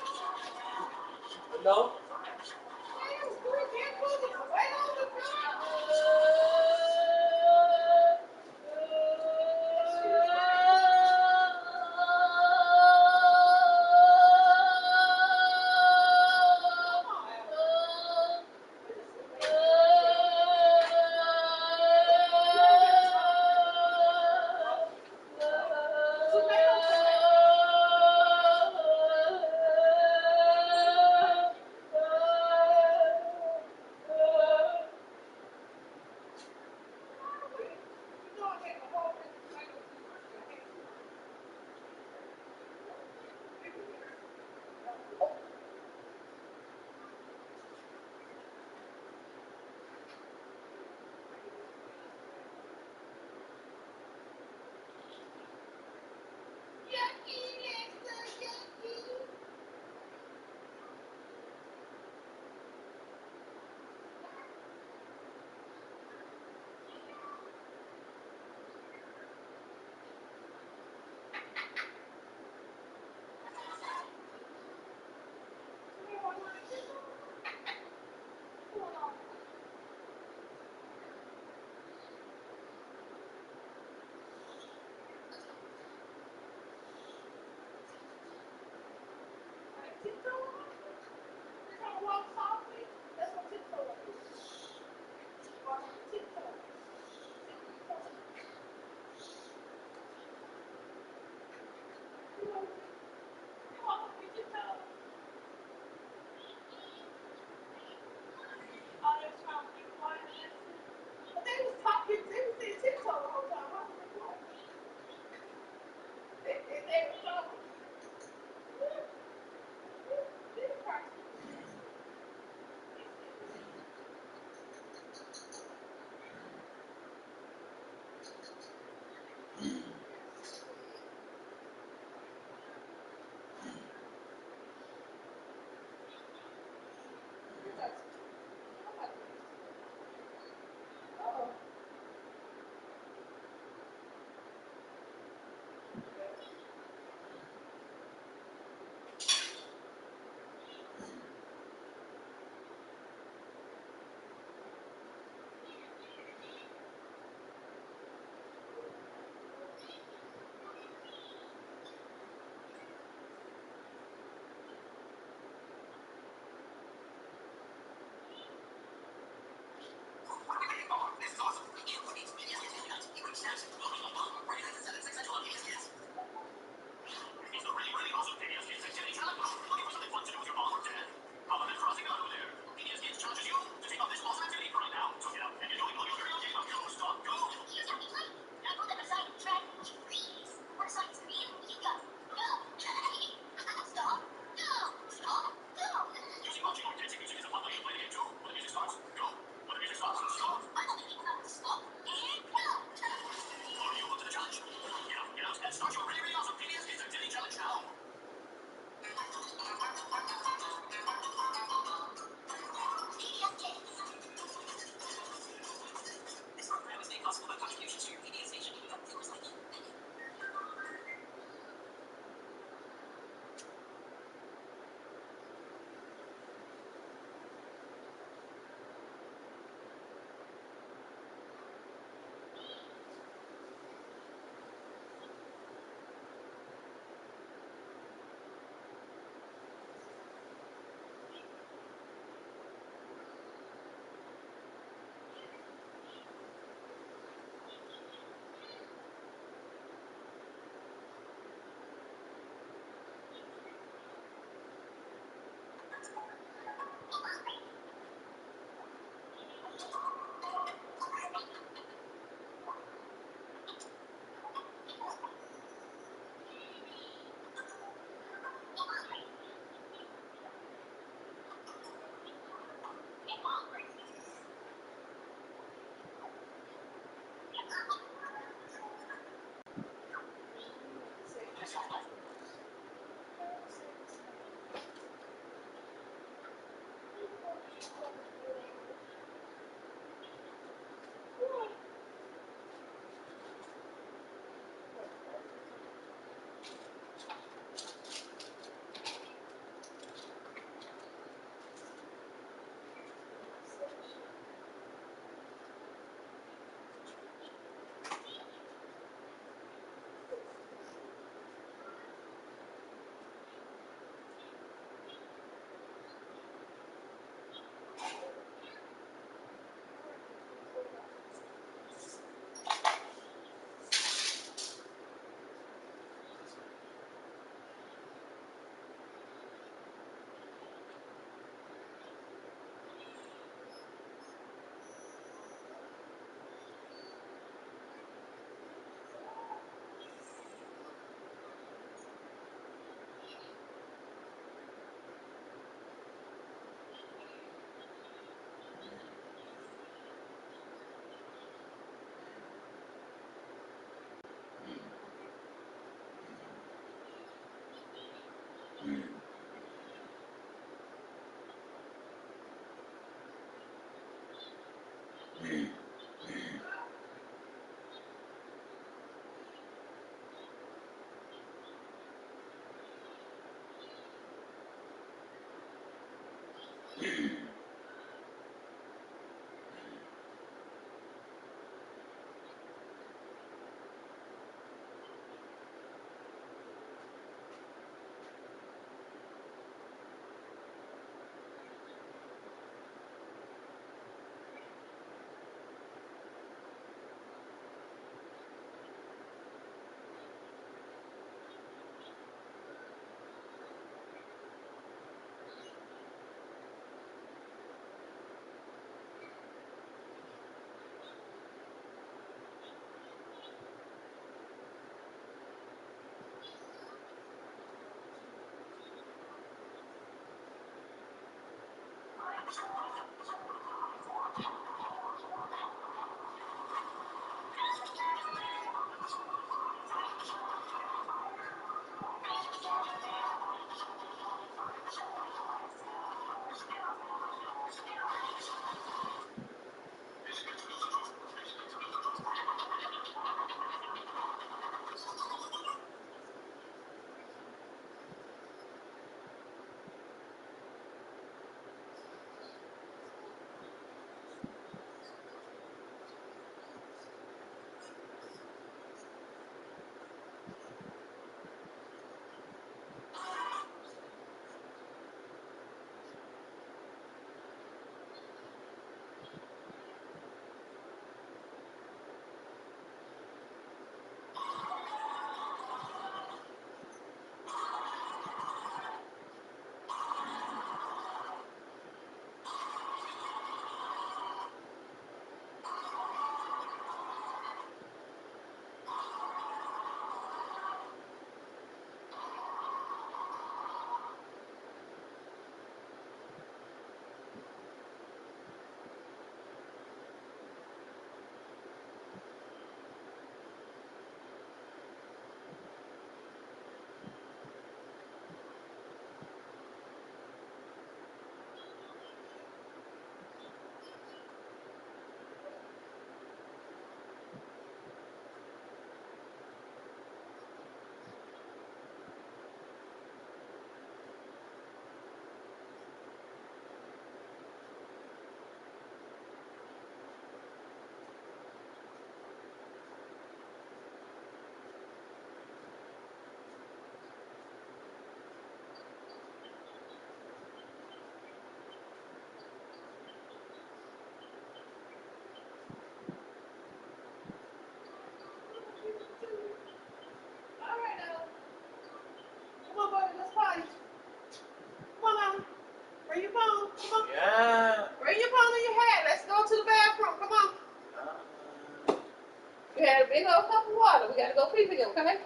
We had a big old cup of water. We gotta go pee together, okay?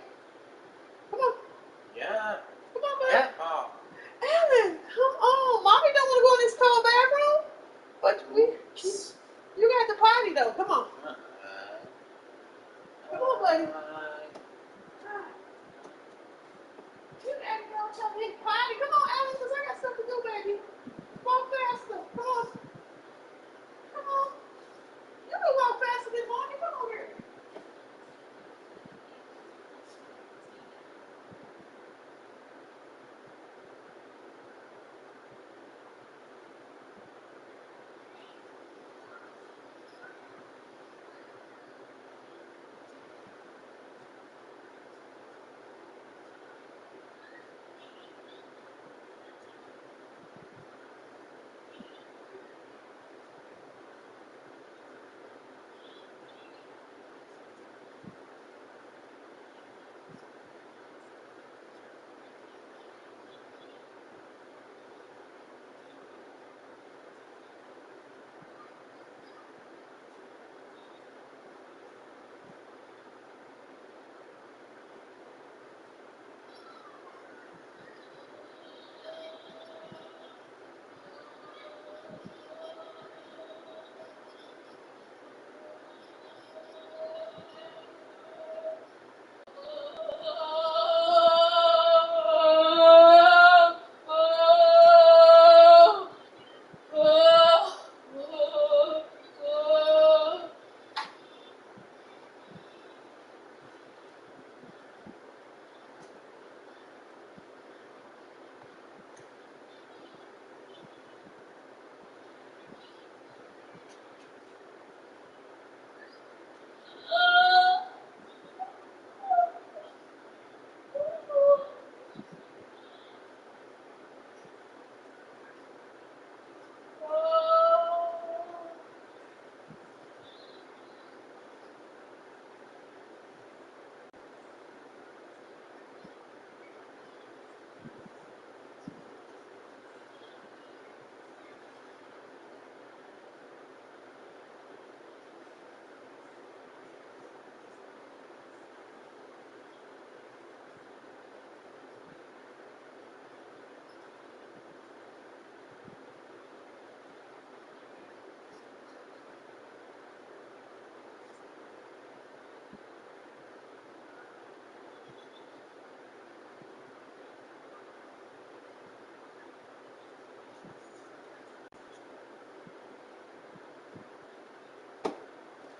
Come on. Yeah. Come on, baby. Yeah. Oh. Alan, come on. Mommy don't want to go in this cold bathroom. But you got the potty though. Come on. Come on, buddy. You gotta go to the potty. Come on, Alan, because I got stuff to do, baby. Walk faster. Come on. Come on. You can walk faster than mommy. Come on here.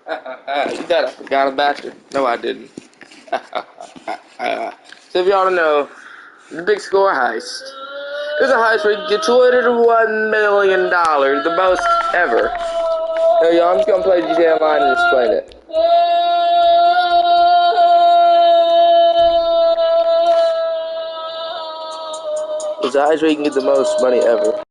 You thought I forgot about you? No, I didn't. So if y'all don't know, the Big Score heist. It was a heist where you get $201 million, the most ever. Hey, y'all, I'm just gonna play GTA Online and explain it. It's a heist where you can get the most money ever.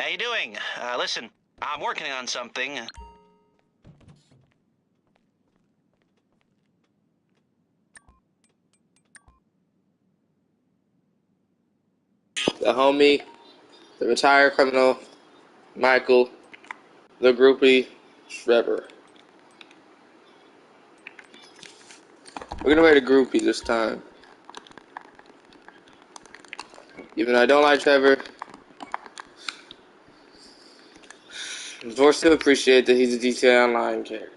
How you doing? Listen, I'm working on something. The homie, the retired criminal, Michael, the groupie, Trevor. We're gonna write a groupie this time. Even though I don't like Trevor, I'm forced to appreciate that he's a GTA Online character.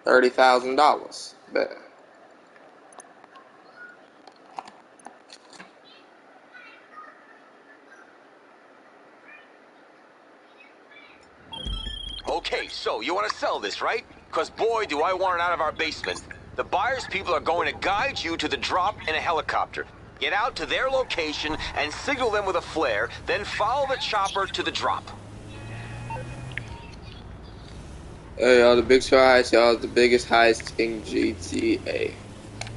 $30,000. Bet. Okay, so you want to sell this, right? Because boy, do I want it out of our basement. The buyer's people are going to guide you to the drop in a helicopter. Get out to their location and signal them with a flare, then follow the chopper to the drop. Hey y'all, the Big Star Heist, y'all, is the biggest heist in GTA.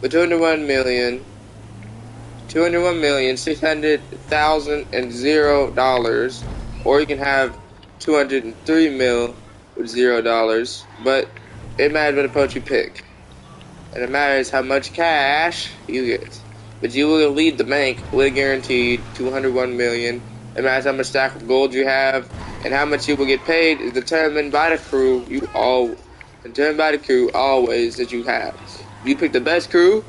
For $201,600,000, or you can have 203 mil with $0. But it matters what approach you pick, and it matters how much cash you get. But you will lead the bank with a guaranteed 201 million. It matters how much stack of gold you have, and how much you will get paid is determined by the crew. Always that you have. If you pick the best crew,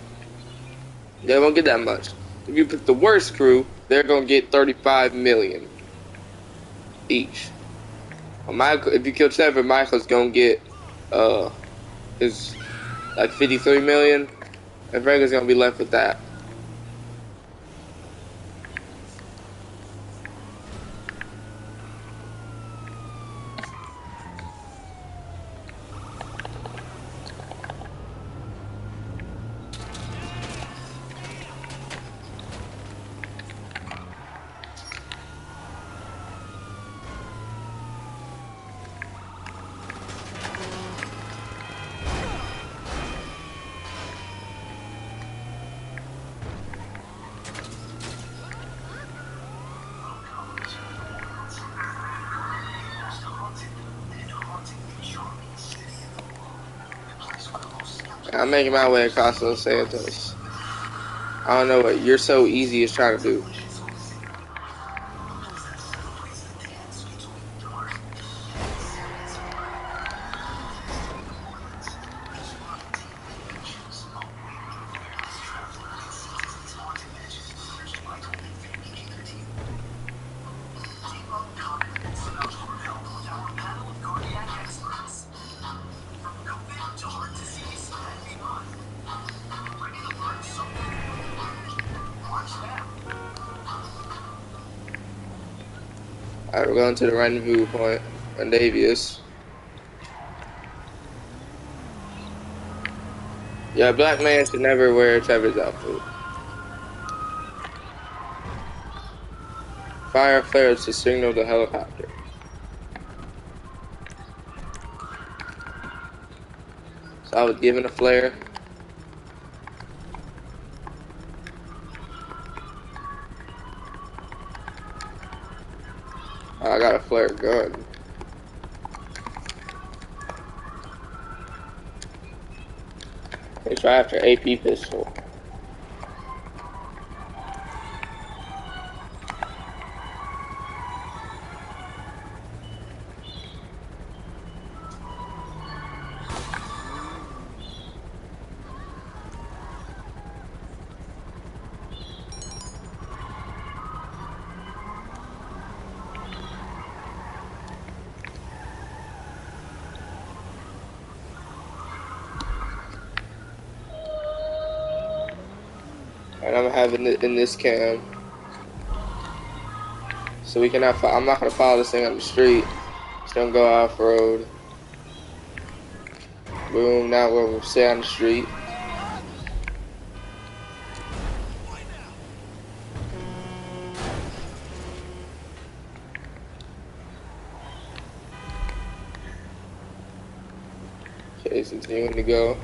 they won't get that much. If you pick the worst crew, they're gonna get 35 million each. If you kill Trevor, Michael's gonna get his like 53 million, and Frank is gonna be left with that. I'm making my way across Los Santos. I don't know what You're So Easy is trying to do. Alright, we're going to the rendezvous point on Davius. Yeah, a black man should never wear Trevor's outfit. Fire flares to signal the helicopter. So I was given a flare. I got a flare gun. They try after AP pistol. And I'm having it in this cam, so we cannot. I'm not gonna follow this thing on the street. It's gonna go off road. Boom, now we're gonna stay on the street. Okay, continuing to go.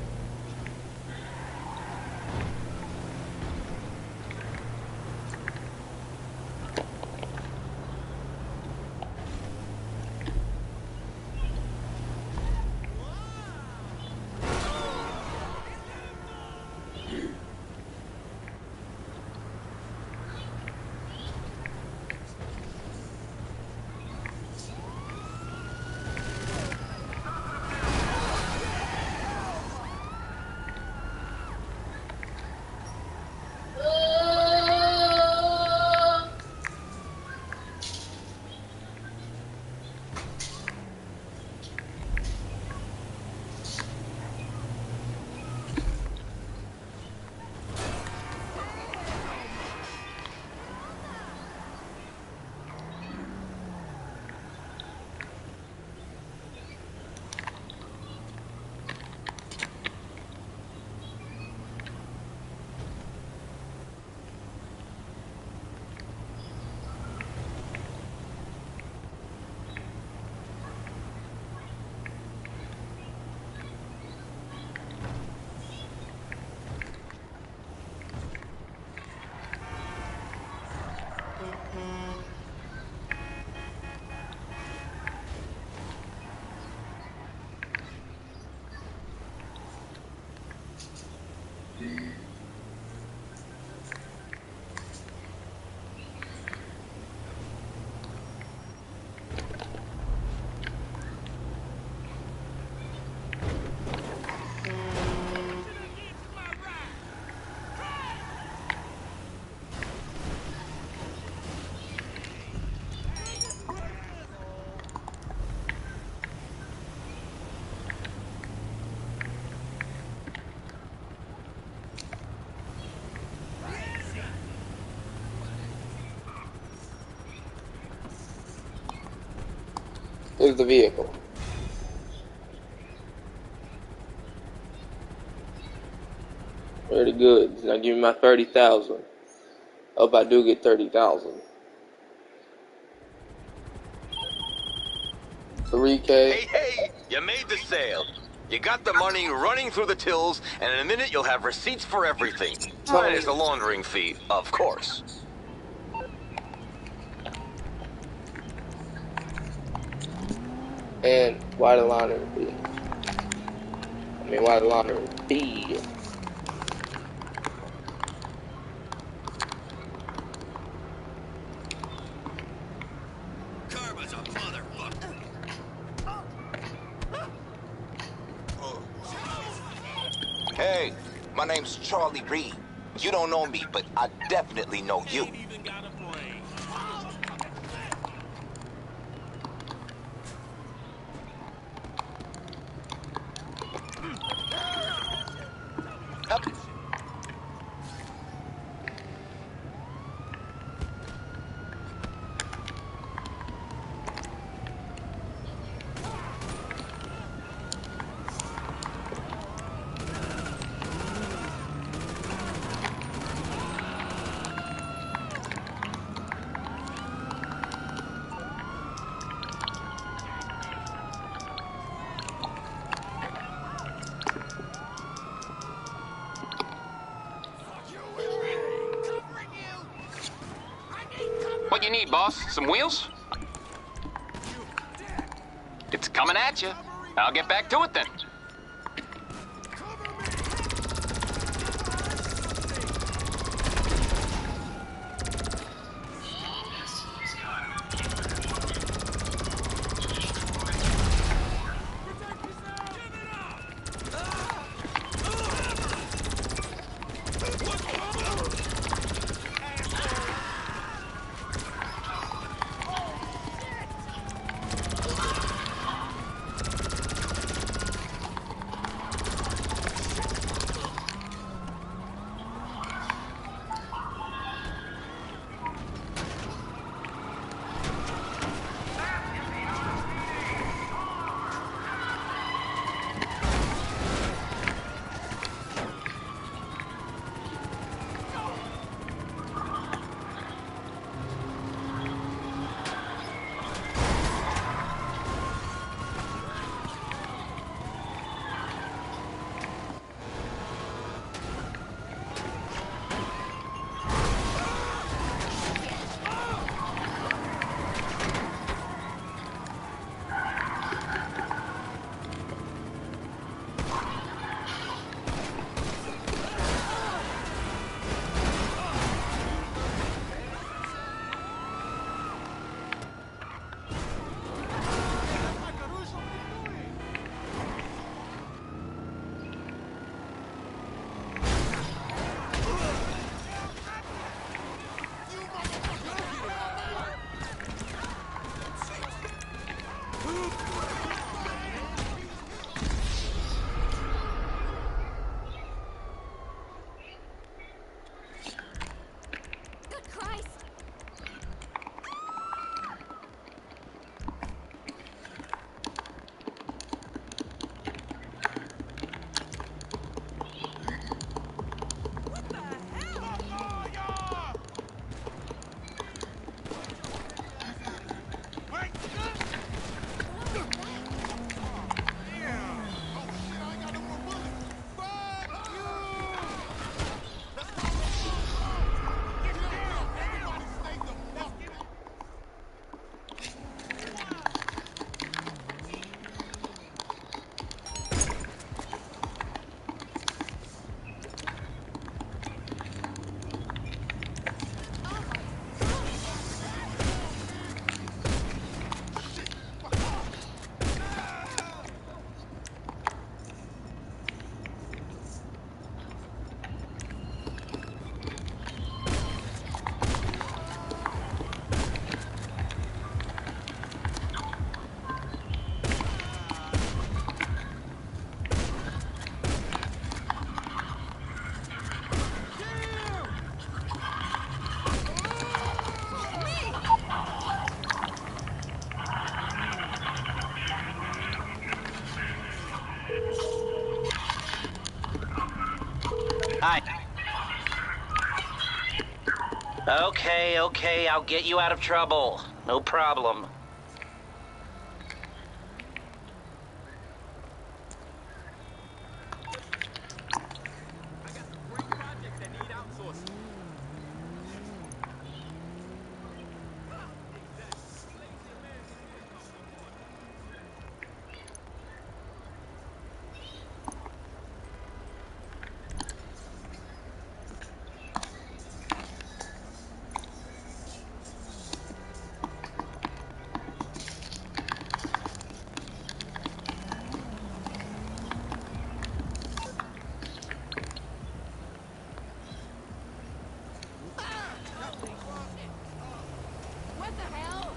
Here's the vehicle. Very good. Now give me my 30,000. Hope I do get 30,000. 3K. Hey, you made the sale. You got the money running through the tills, and in a minute you'll have receipts for everything. Minus the laundering fee, of course. And why the laundering fee? Why the laundering fee? Karma's a motherfucker. Hey, my name's Charlie Reed. You don't know me, but I definitely know you. What you need, boss? Some wheels? It's coming at you. I'll get back to it then. Hi. Okay, I'll get you out of trouble. No problem. What the hell?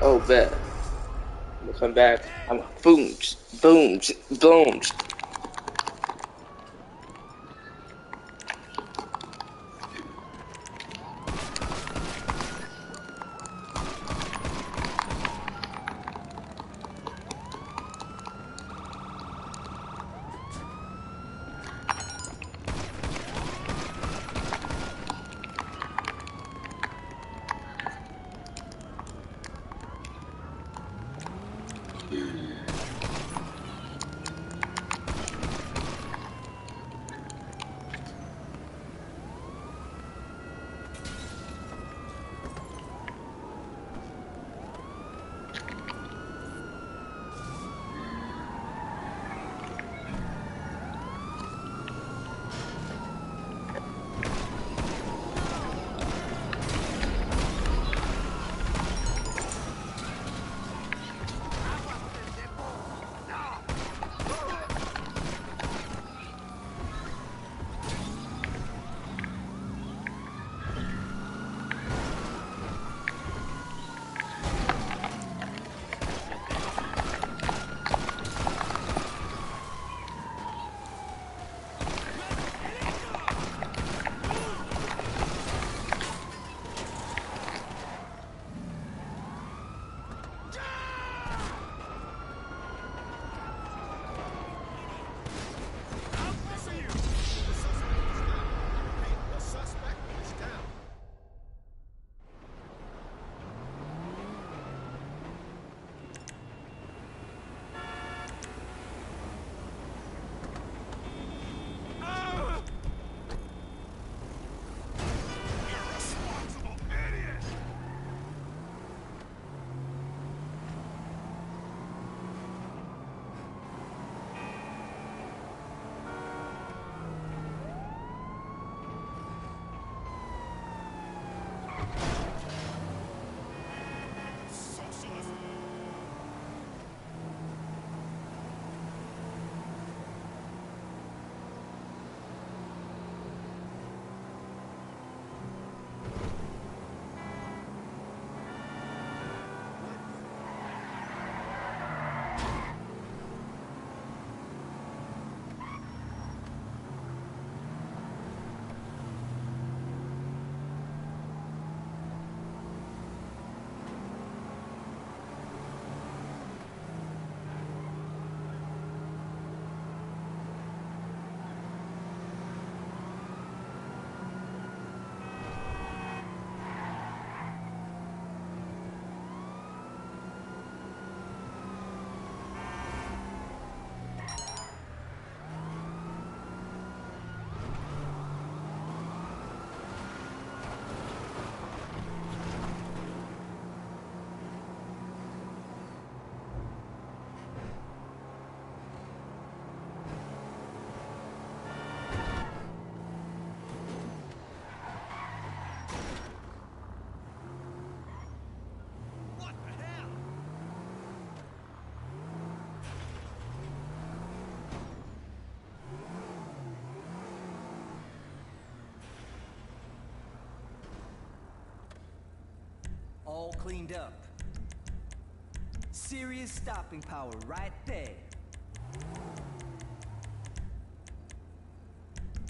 Oh, bet. I'm gonna come back. I'm boom, boom, boom. all cleaned up. Serious stopping power right there.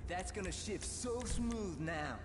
That's gonna shift so smooth now.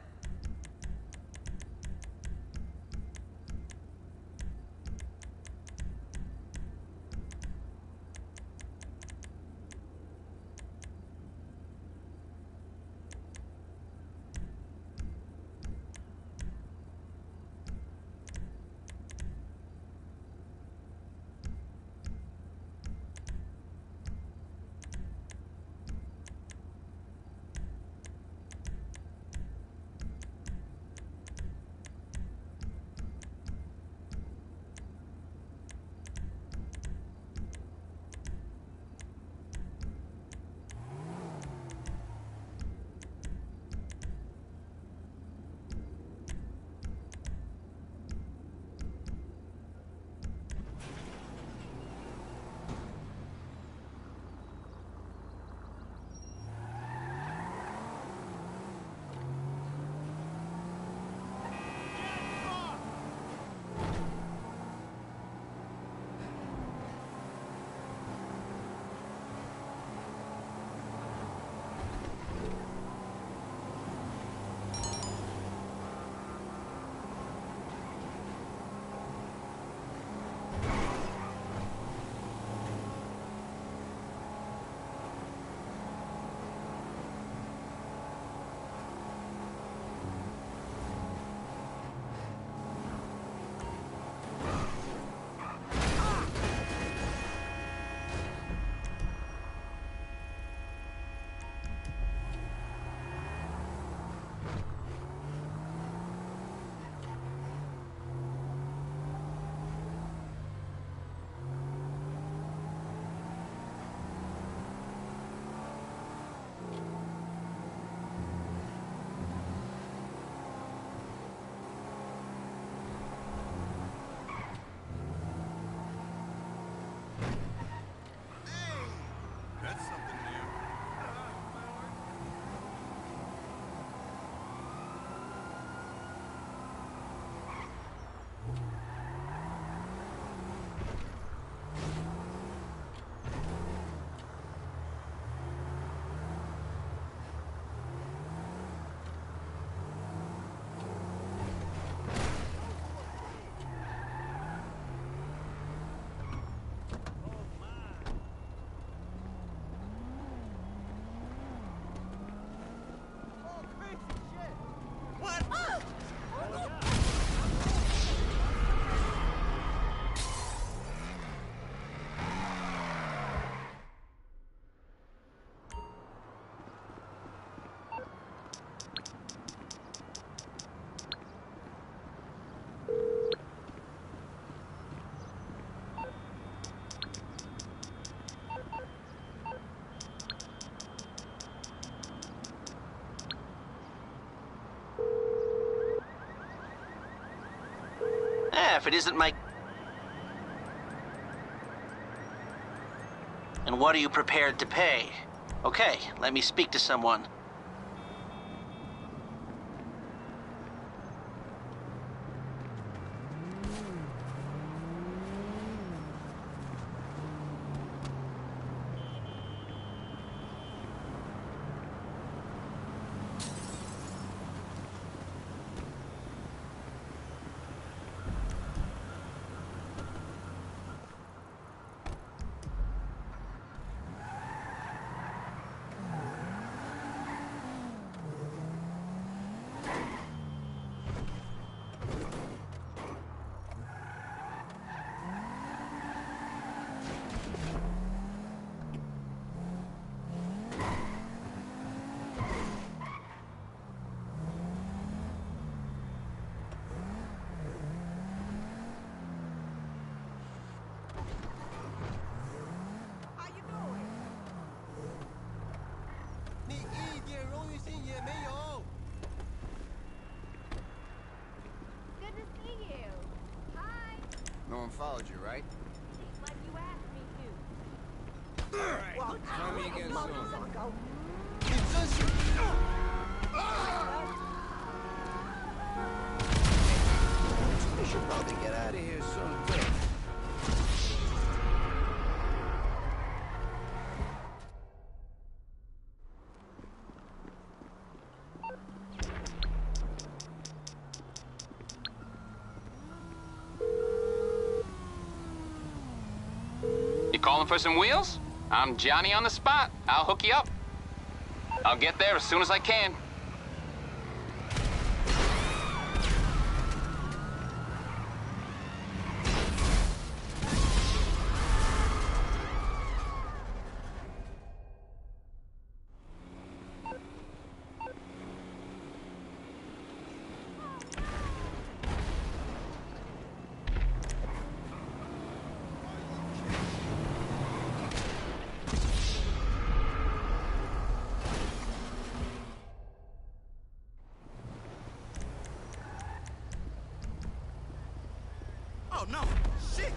If it isn't my... And what are you prepared to pay? Okay, let me speak to someone. Good to see you. Hi. No one followed you, right? Seems like you asked me to. Alright, try me again soon. We should probably get out of here soon. You calling for some wheels? I'm Johnny on the spot. I'll hook you up. I'll get there as soon as I can. Oh no! Shit!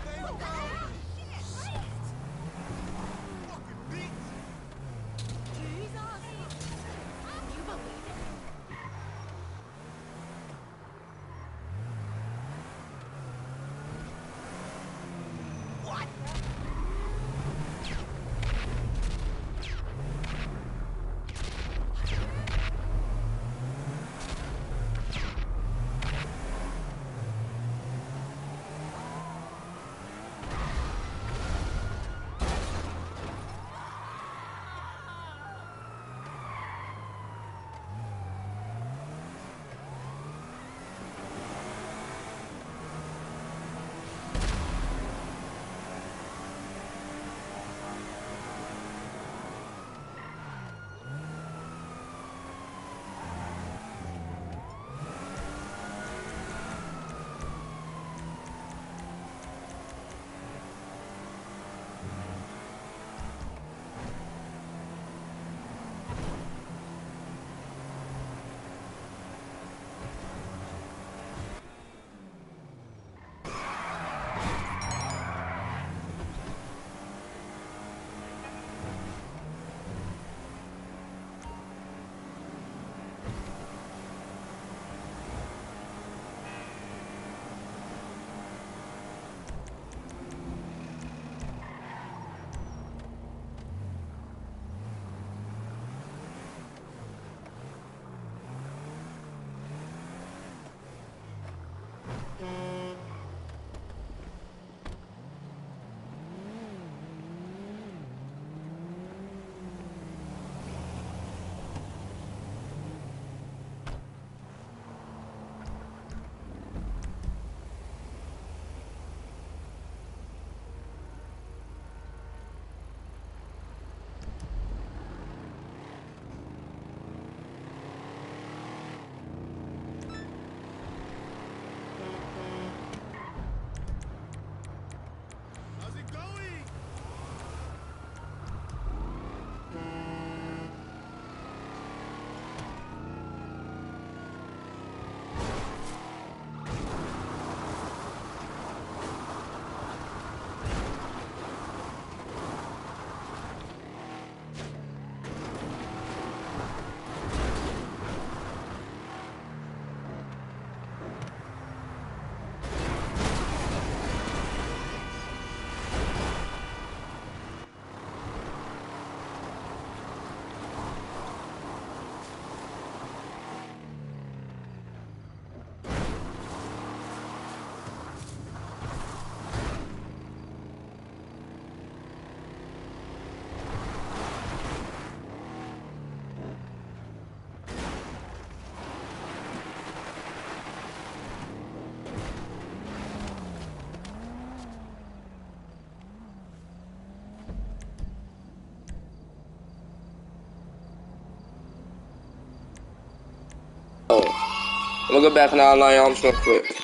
I'm gonna go back and outline y'all just real quick.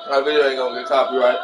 My video ain't gonna get copyright.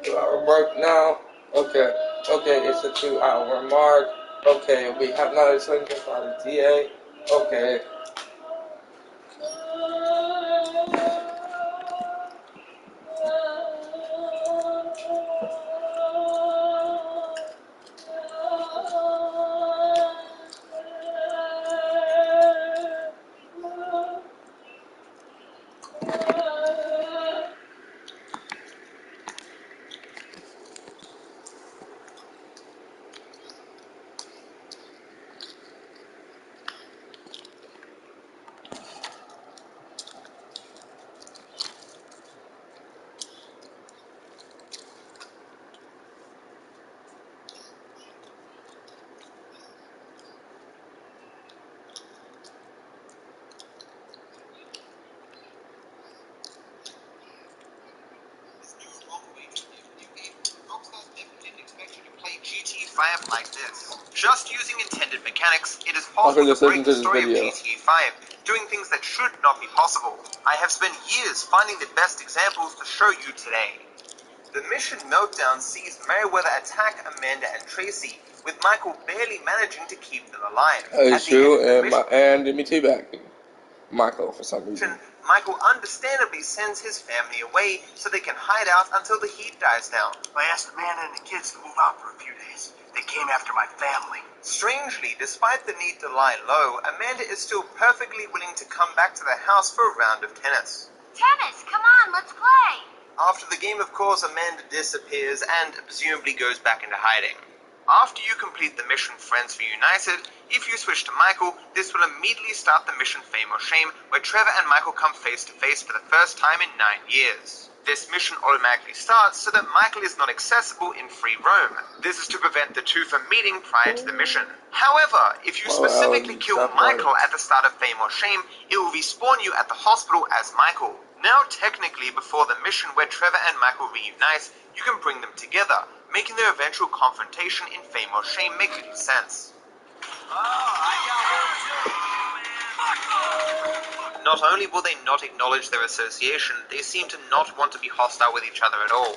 2-hour mark now. Okay, it's a 2-hour mark. Okay, we have not listened by the DA. Okay. 5 like this. Just using intended mechanics, it is I possible can to just listen break to the this story of video. GTA 5, doing things that should not be possible. I have spent years finding the best examples to show you today. The mission Meltdown sees Merryweather attack Amanda and Tracy, with Michael barely managing to keep them alive. It's true, and let me take back Michael for some reason. Michael understandably sends his family away so they can hide out until the heat dies down. I asked Amanda and the kids to move out for a few days. They came after my family. Strangely, despite the need to lie low, Amanda is still perfectly willing to come back to the house for a round of tennis. Tennis, come on, let's play. After the game, of course, Amanda disappears and presumably goes back into hiding. After you complete the mission Friends Reunited, if you switch to Michael, this will immediately start the mission Fame or Shame, where Trevor and Michael come face to face for the first time in 9 years. This mission automatically starts so that Michael is not accessible in free roam. This is to prevent the two from meeting prior to the mission. However, if you specifically kill Michael at the start of Fame or Shame, it will respawn you at the hospital as Michael. Now technically before the mission where Trevor and Michael reunite, you can bring them together, making their eventual confrontation in Fame or Shame make little sense. Not only will they not acknowledge their association, they seem to not want to be hostile with each other at all.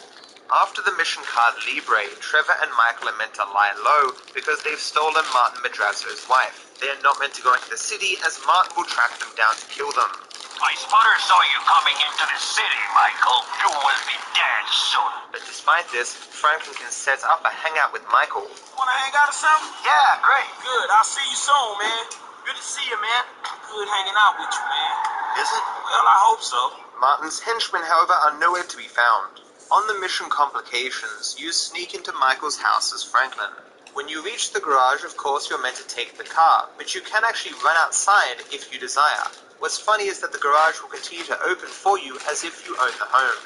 After the mission card Libre, Trevor and Michael are meant to lie low because they've stolen Martin Madrazo's wife. They are not meant to go into the city as Martin will track them down to kill them. My spotter saw you coming into the city, Michael. You will be dead soon. But despite this, Franklin can set up a hangout with Michael. Wanna hang out or something? Yeah, great. Good, I'll see you soon, man. Good to see you, man. Good hanging out with you, man. Is it? Well, I hope so. Martin's henchmen, however, are nowhere to be found. On the mission Complications, you sneak into Michael's house as Franklin. When you reach the garage, of course, you're meant to take the car, but you can actually run outside if you desire. What's funny is that the garage will continue to open for you as if you own the home.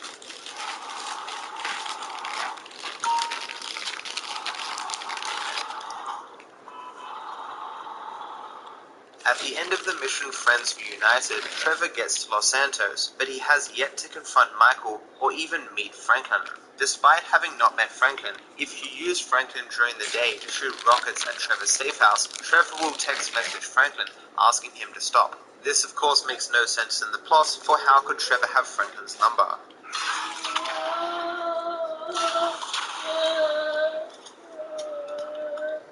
At the end of the mission Friends Reunited, Trevor gets to Los Santos, but he has yet to confront Michael or even meet Franklin. Despite having not met Franklin, if you use Franklin during the day to shoot rockets at Trevor's safe house, Trevor will text message Franklin asking him to stop. This of course makes no sense in the plot, for how could Trevor have Franklin's number?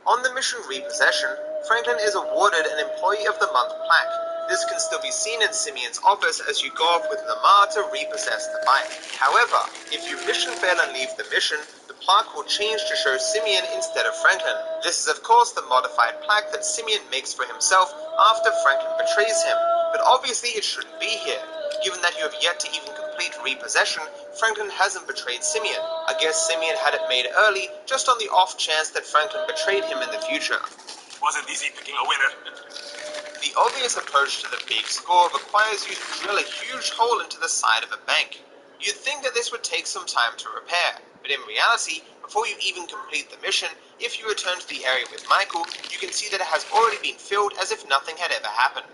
On the mission Repossession, Franklin is awarded an Employee of the Month plaque. This can still be seen in Simeon's office as you go off with Lamar to repossess the bike. However, if you mission fail and leave the mission, the plaque will change to show Simeon instead of Franklin. This is of course the modified plaque that Simeon makes for himself after Franklin betrays him, but obviously it shouldn't be here. Given that you have yet to even complete repossession, Franklin hasn't betrayed Simeon. I guess Simeon had it made early, just on the off chance that Franklin betrayed him in the future. Wasn't easy picking a winner. The obvious approach to the big score requires you to drill a huge hole into the side of a bank. You'd think that this would take some time to repair, but in reality, before you even complete the mission, if you return to the area with Michael, you can see that it has already been filled as if nothing had ever happened.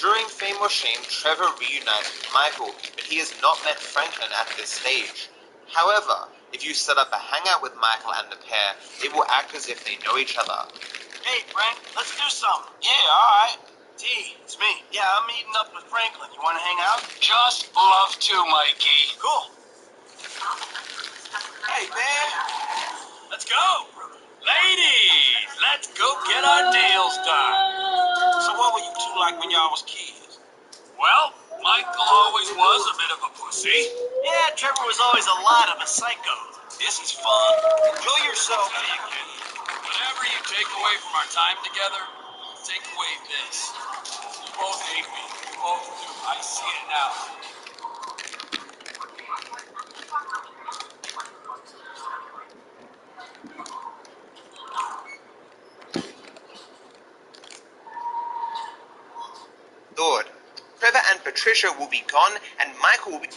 During Fame or Shame, Trevor reunites with Michael, but he has not met Franklin at this stage. However, if you set up a hangout with Michael and the pair, they will act as if they know each other. Hey, Frank, let's do something. Yeah, alright. T, it's me. Yeah, I'm meeting up with Franklin. You wanna hang out? Just love to, Mikey. Cool. Hey, man. Let's go. Ladies, let's go get our nails done. So what were you two like when y'all was kids? Well, Michael always was a bit of a pussy. Yeah, Trevor was always a lot of a psycho. This is fun. Enjoy yourself. Hey, kid. Whatever you take away from our time together, take away this. You both hate me. You both do. I see it now. Lord, Trevor and Patricia will be gone, and Michael will be...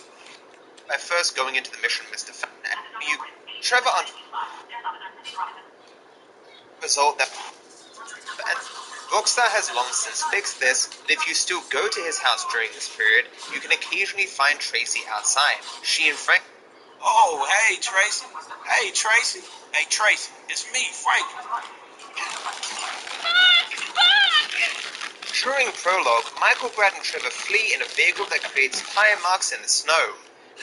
By first going into the mission, Mr. Trevor on... Result that... And Rockstar has long since fixed this, and if you still go to his house during this period, you can occasionally find Tracy outside. She and Frank... Oh, hey, Tracy. Hey, Tracy. Hey, Tracy. It's me, Frank. During Prologue, Michael, Brad, and Trevor flee in a vehicle that creates tire marks in the snow.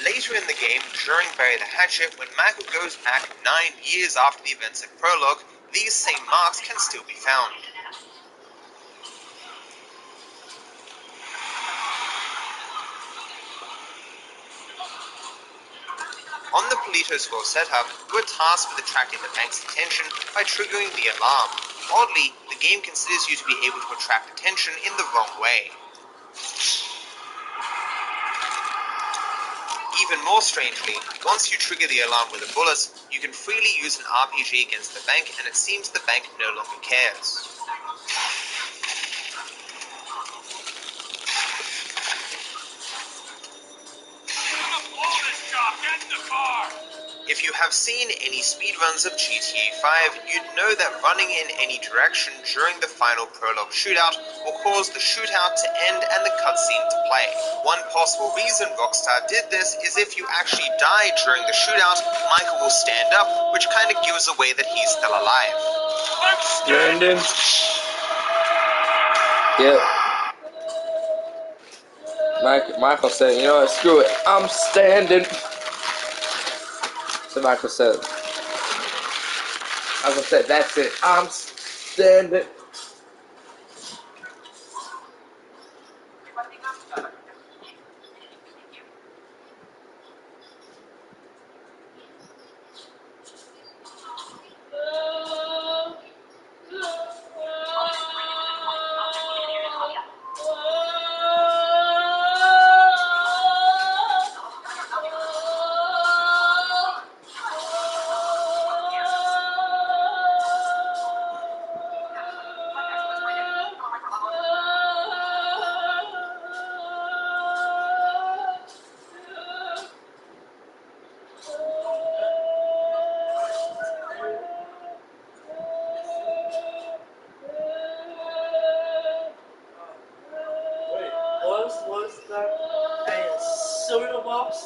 Later in the game, during Bury the Hatchet, when Michael goes back 9 years after the events of Prologue, these same marks can still be found. On the Polito Squad setup, you are tasked with attracting the bank's attention by triggering the alarm. Oddly, the game considers you to be able to attract attention in the wrong way. Even more strangely, once you trigger the alarm with a bullet, you can freely use an RPG against the bank, and it seems the bank no longer cares. If you have seen any speedruns of GTA 5, you'd know that running in any direction during the final Prologue shootout will cause the shootout to end and the cutscene to play. One possible reason Rockstar did this is if you actually die during the shootout, Michael will stand up, which kind of gives away that he's still alive. Brandon. Yep. Michael said, you know what, screw it, I'm standing. So Michael said, that's it, I'm standing. Was that a cereal box?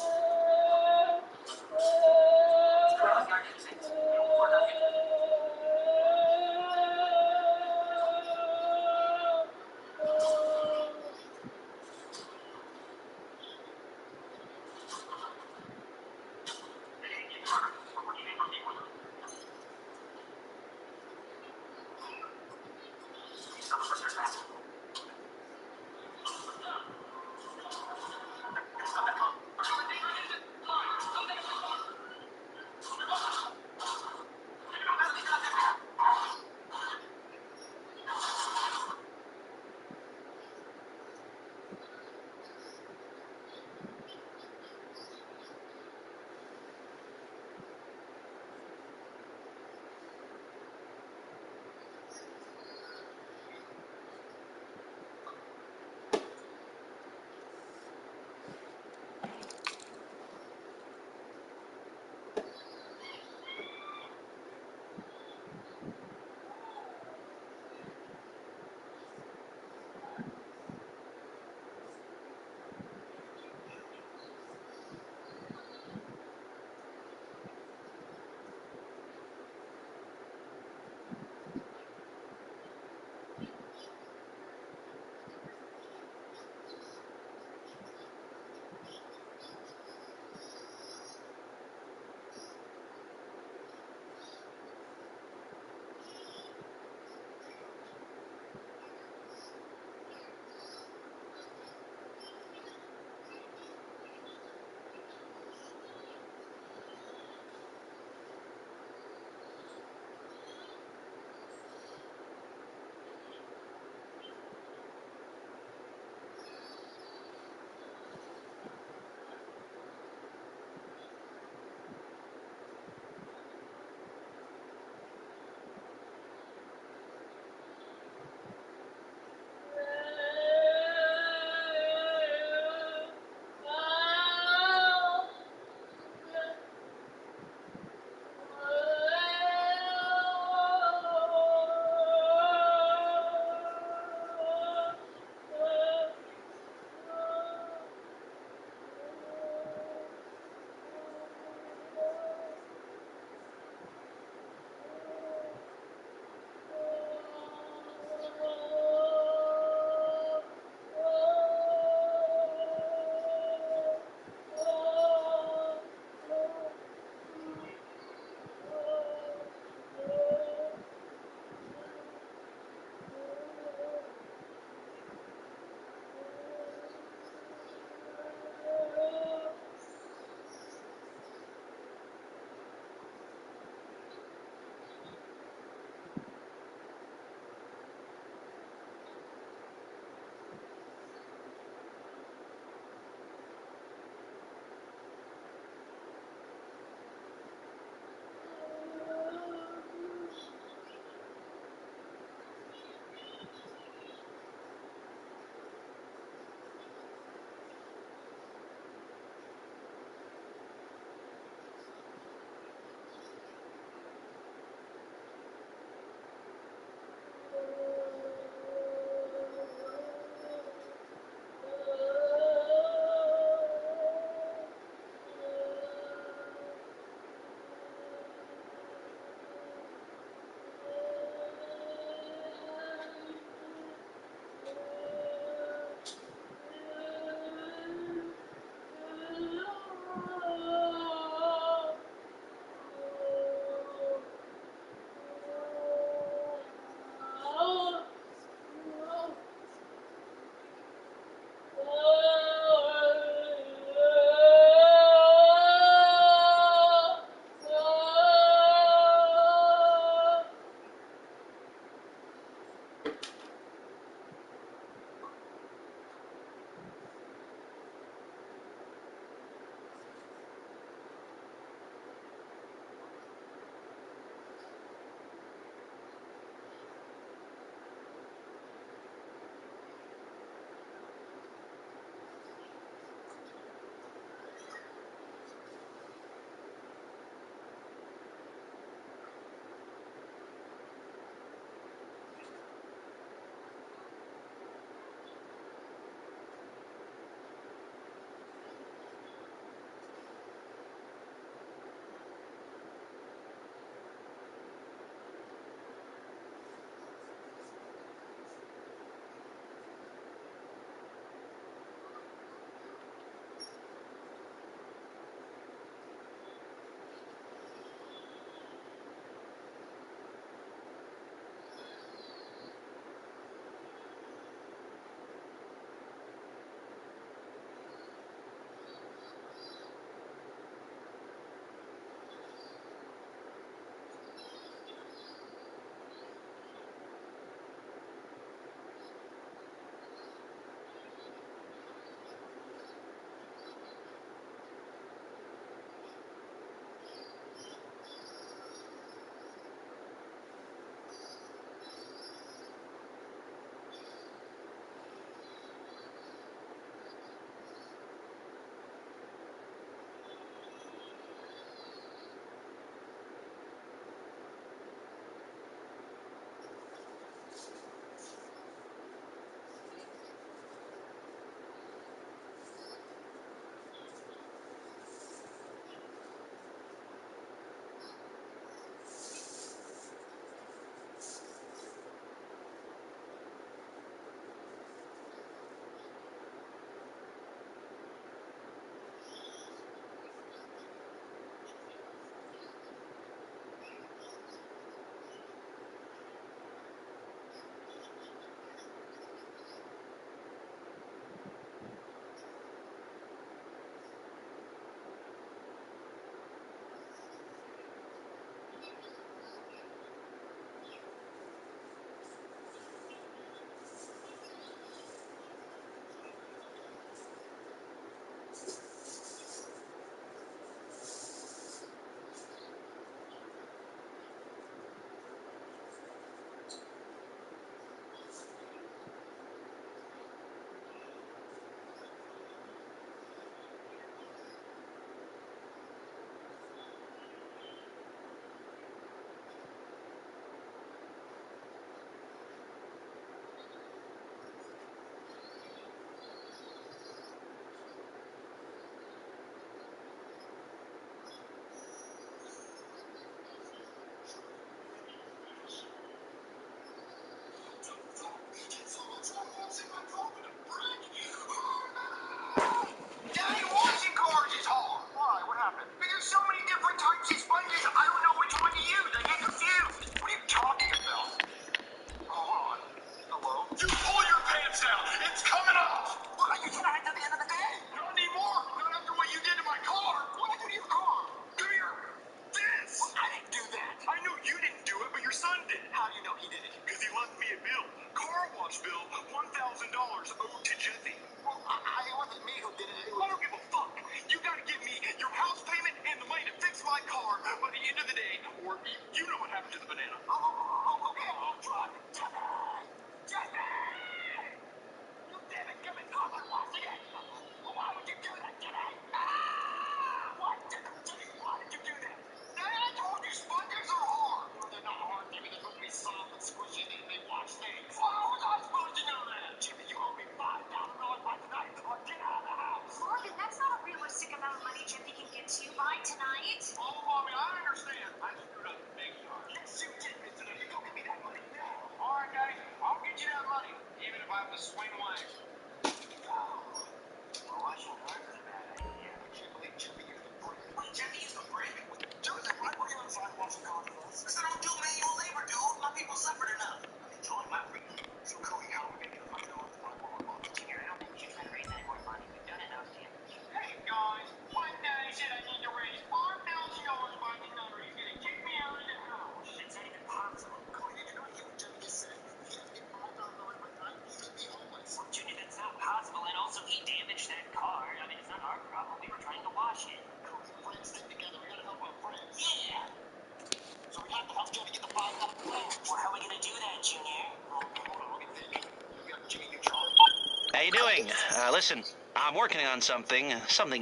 morning. Listen, I'm working on something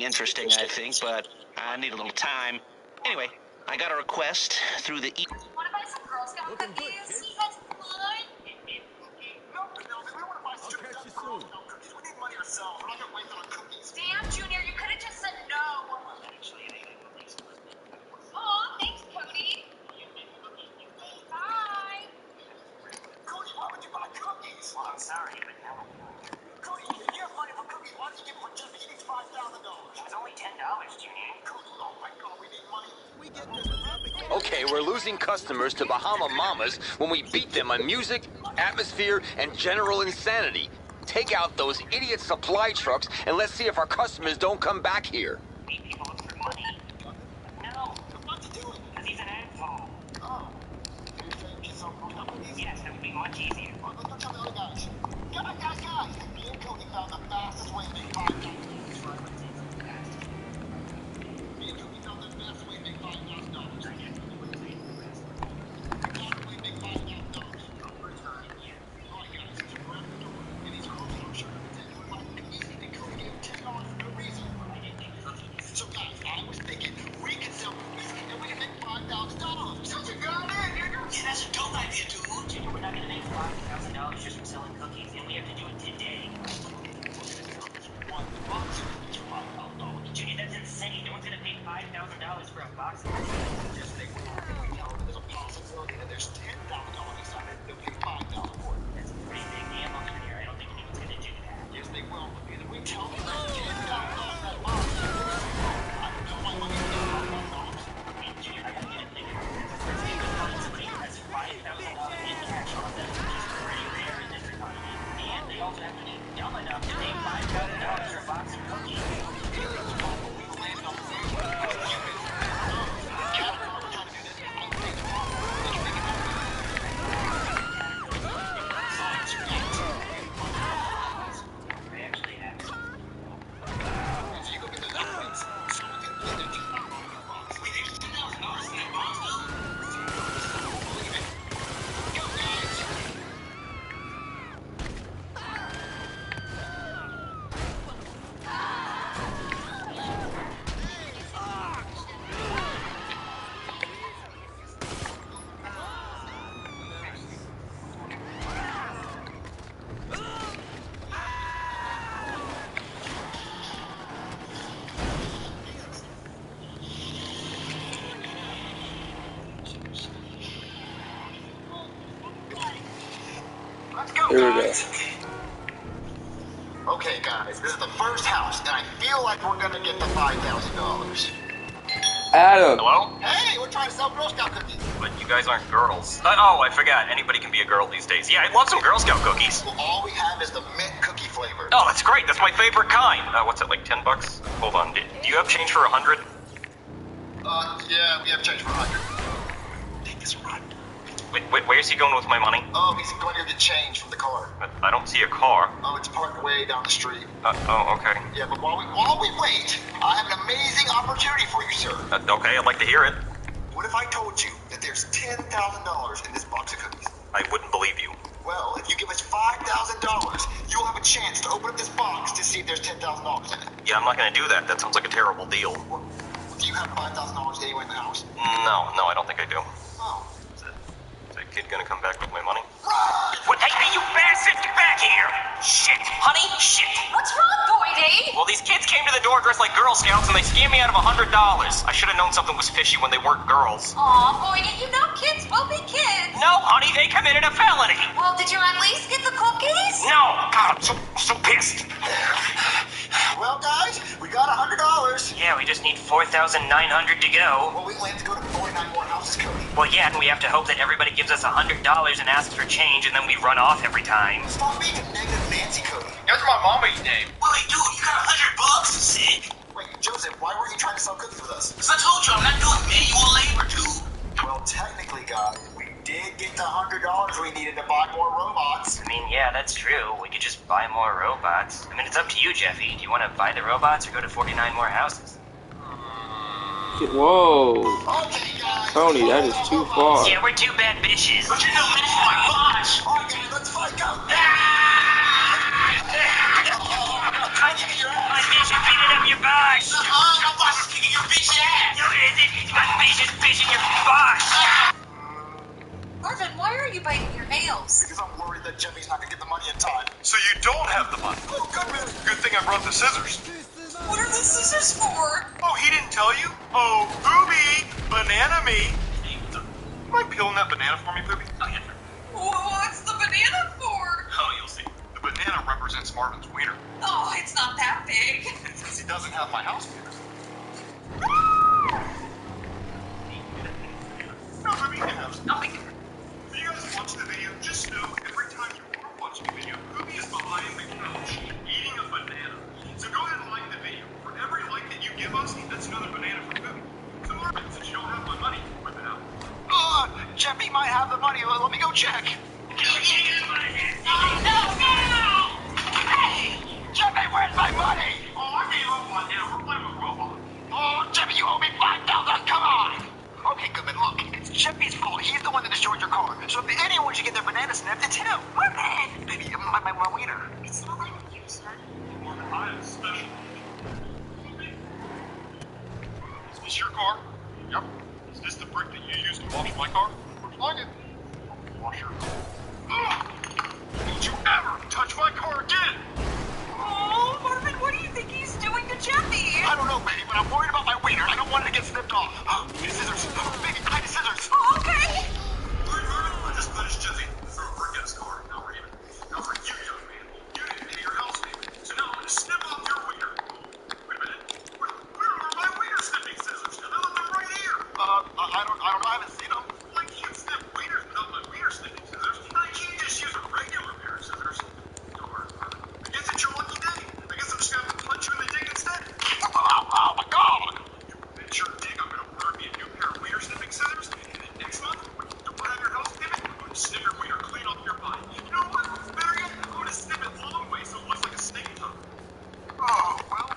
interesting, I think, but I need a little time. Anyway, I got a request through the Want to buy some Girl Scout cookies? That's fun. I'll catch you soon. We need money ourselves. We're not gonna wait on cookies. Damn, Junior, you could have just said no. Aw, thanks, Cody. Bye. Cody, why would you buy cookies? Well, I'm sorry, but no. Cody, if you have money for cookies, why don't you give it for Jimmy? He needs $5,000. It was only $10, Junior. Cody, oh my God, we need money. We get this topic. Okay, we're losing customers to Bahama Mamas when we beat them on music, atmosphere, and general insanity. Take out those idiot supply trucks and let's see if our customers don't come back here. People look for money. No. What's he doing? Because he's an asshole. Oh. Yes, that would be much easier. Let's tell the other guys. Guys. Me and Cody found the fastest way to make $5,000. Me and Cody found the best way to make $5,000. So guys, I was thinking we could sell cookies and we can make $5,000. So you got it? Yeah, that's a dope idea, dude. Junior, we're not going to make $5,000 just from selling cookies, and we have to do it today. One box of cookies for $5,000. Junior, that's insane. No one's going to pay $5,000 for a box of cookies. Just think, we tell them there's a possibility that there's $10,000 inside it. They'll pay $5,000 for it. That's a pretty big gamble, Junior. I don't think anyone's going to do that. Yes, they will. Either we tell them there's $10,000 in that box. I know my money's $10,000. Junior, I got to get it figured. Let's say we find somebody who has $5,000 in cash on them, which is pretty rare in this economy. And they also have to be dumb enough to pay $5,000 for a box of cookies. Here we go. Okay, guys, this is the first house, and I feel like we're gonna get the $5,000. Adam. Hello? Hey, we're trying to sell Girl Scout cookies. But you guys aren't girls. Oh, I forgot. Anybody can be a girl these days. Yeah, I'd love some Girl Scout cookies. Well, all we have is the mint cookie flavor. Oh, that's great. That's my favorite kind. What's it, like $10? Hold on. Do you have change for 100? Yeah, we have change for 100. Take this run. Wait, where's he going with my money? Oh, he's going to get change from the car. I don't see a car. Oh, it's parked way down the street. Oh, okay. Yeah, but while we wait, I have an amazing opportunity for you, sir. Okay, I'd like to hear it. What if I told you that there's $10,000 in this box of cookies? I wouldn't believe you. Well, if you give us $5,000, you'll have a chance to open up this box to see if there's $10,000 in it. Yeah, I'm not going to do that. That sounds like a terrible deal. Well, do you have $5,000 anywhere in the house? No, I don't think I do. Oh. Is that kid gonna come back with my money? What? Hey, you bastard! Get back here! Shit! Honey? Shit! What's wrong, Boydie? Well, these kids came to the door dressed like Girl Scouts and they scammed me out of $100. I should have known something was fishy when they weren't girls. Aw, Boydie, you know kids will be kids. No, honey, they committed a felony. Well, did you at least get the cookies? No! God, I'm so pissed. Well, guys, we got $100. Yeah, we just need 4,900 to go. Well, we plan to go to 49 more houses, Cody. Well, yeah, and we have to hope that everybody gives us $100 and asks for change, and then we run off every time. Stop being a negative Nancy, Cody. That's my mommy's name. Wait, dude, you got $100? Sick. Wait, Joseph, why weren't you trying to sell cookies with us? Because I told you I'm not doing manual labor, dude. Well, technically, guys, we did get the $100 we needed to buy more robots. I mean, yeah, that's true. We could just buy more robots. I mean, it's up to you, Jeffy. Do you want to buy the robots or go to 49 more houses? Whoa. Okay, guys. Tony, that is too far. Yeah, we're two bad bitches. But you're no match for my boss. All right, guys, let's fight. Go. Marvin, why are you biting your nails? Because I'm worried that Jemmy's not gonna get the money in time. So you don't have the money? Oh, good thing I brought the scissors. What are the scissors for? Oh, he didn't tell you? Oh, Poopy, banana me. You mind peeling that banana for me, Poopy? Oh, yeah. What's the banana for? Oh, you'll see. The banana represents Marvin's wiener. Oh, it's not that big. Since he doesn't have my house wiener. No, I mean, he has. Oh my God. If you guys watch the video, just know every time you are watching the video, Poopy is behind the couch eating a banana. So go ahead and like the video. For every like that you give us, that's another banana for Poopy. So Marvin, since you don't have my money, whip it out. Jeffy might have the money. Let me go check. Hey! Jeffy, where's my money? Oh, I gave up on him. We're playing with robots. Oh, Jeffy, you owe me $5,000. Come on. Okay, Goodman, look. It's Jeffy's fault. He's the one that destroyed your car. So if anyone should get their banana snipped, it's him. Marvin! Baby, my wiener. It's not like you, son. Marvin, I am special. Is this your car? Yep. Is this the brick that you used to wash my car? Plug it. Wash your car. Don't you ever touch my car again! Oh, Marvin, what do you think he's doing to Jeffy? I don't know, baby, but I'm worried about my wiener. I don't want it to get snipped off. Need scissors. Baby, I need scissors. Oh, okay. I just punished Jeffy for breaking his car. Now we're even. Now for you, young man. You didn't pay your house payment. So now I'm going to snip off your wiener. Wait a minute. Where are my wiener snipping scissors? I left them right here. I don't know. I haven't seen them. I can't snip wieners without my wiener snipping scissors. I can't just use a regular pair of scissors. I guess it's your lucky day. I guess I'm just going to punch you in the dick instead. Oh my God! You bet your dick I'm going to order me a new pair of wiener snipping scissors, and then next month, when you don't have your house payment, I'm going to snip your wiener clean off your body. You know what? Better yet, I'm going to snip it long way so it looks like a snake tongue. Oh, well.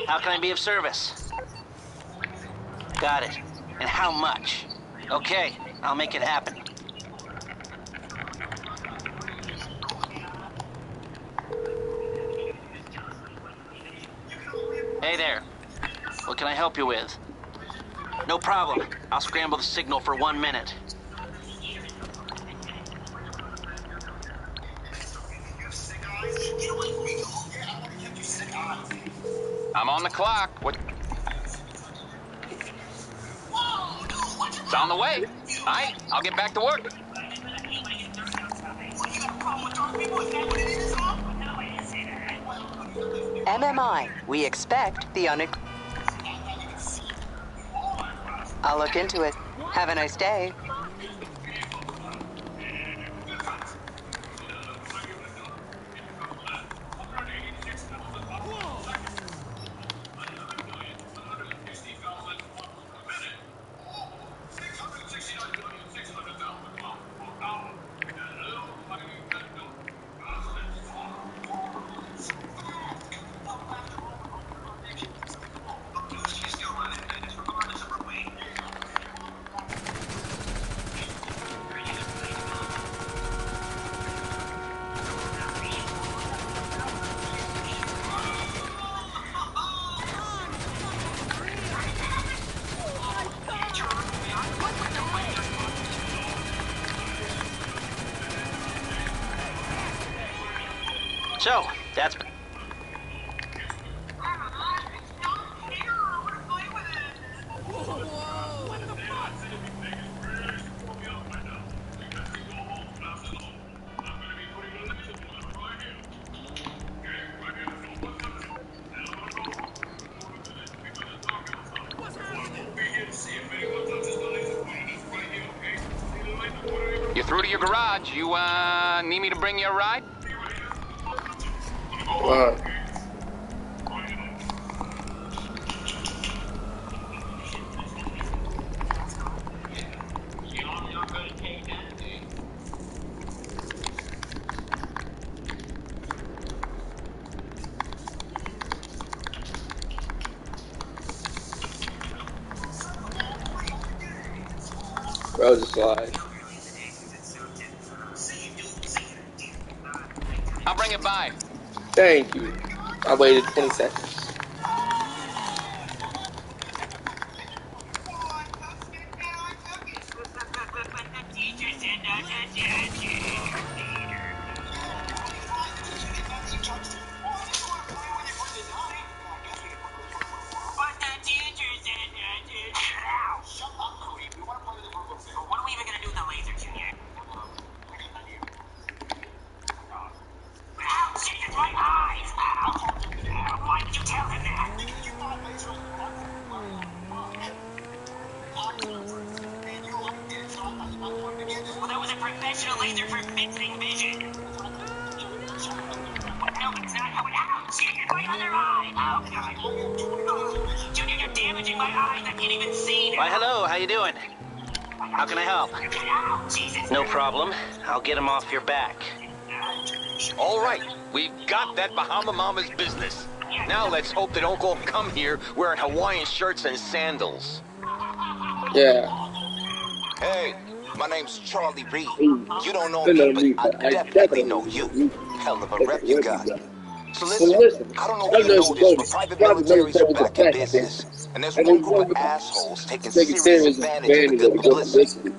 How can I be of service? Got it. And how much? Okay, I'll make it happen. Hey there. What can I help you with? No problem. I'll scramble the signal for 1 minute. I'm on the clock. What? It's on the way. All right, I'll get back to work. MMI, we expect the I'll look into it. Have a nice day. So, that's... You're through to your garage. You, need me to bring you a ride? What? Road slide. I'll bring it by. Thank you. I waited 20 seconds. What are we even gonna do with the laser, Junior? Ow, shit, it's my eyes! Ow! Why did you tell him that? Well, that was a professional laser for fixing vision. No, it's not. Ow, shit, it's my other eye! Oh, God. Junior, you're damaging my eyes. I can't even see now. Why, hello, how you doing? How can I help? Ow, Jesus. No problem. I'll get him off your back. All right, we've got that Bahama Mama's business. Now let's hope they don't go come here wearing Hawaiian shirts and sandals. Yeah. Hey, my name's Charlie Reed. You don't know me, but I definitely know you. Hell of a rep you got. So listen, I don't know if you know this, but private militaries are back in business. And there's one group of assholes taking serious advantage of the good publicity.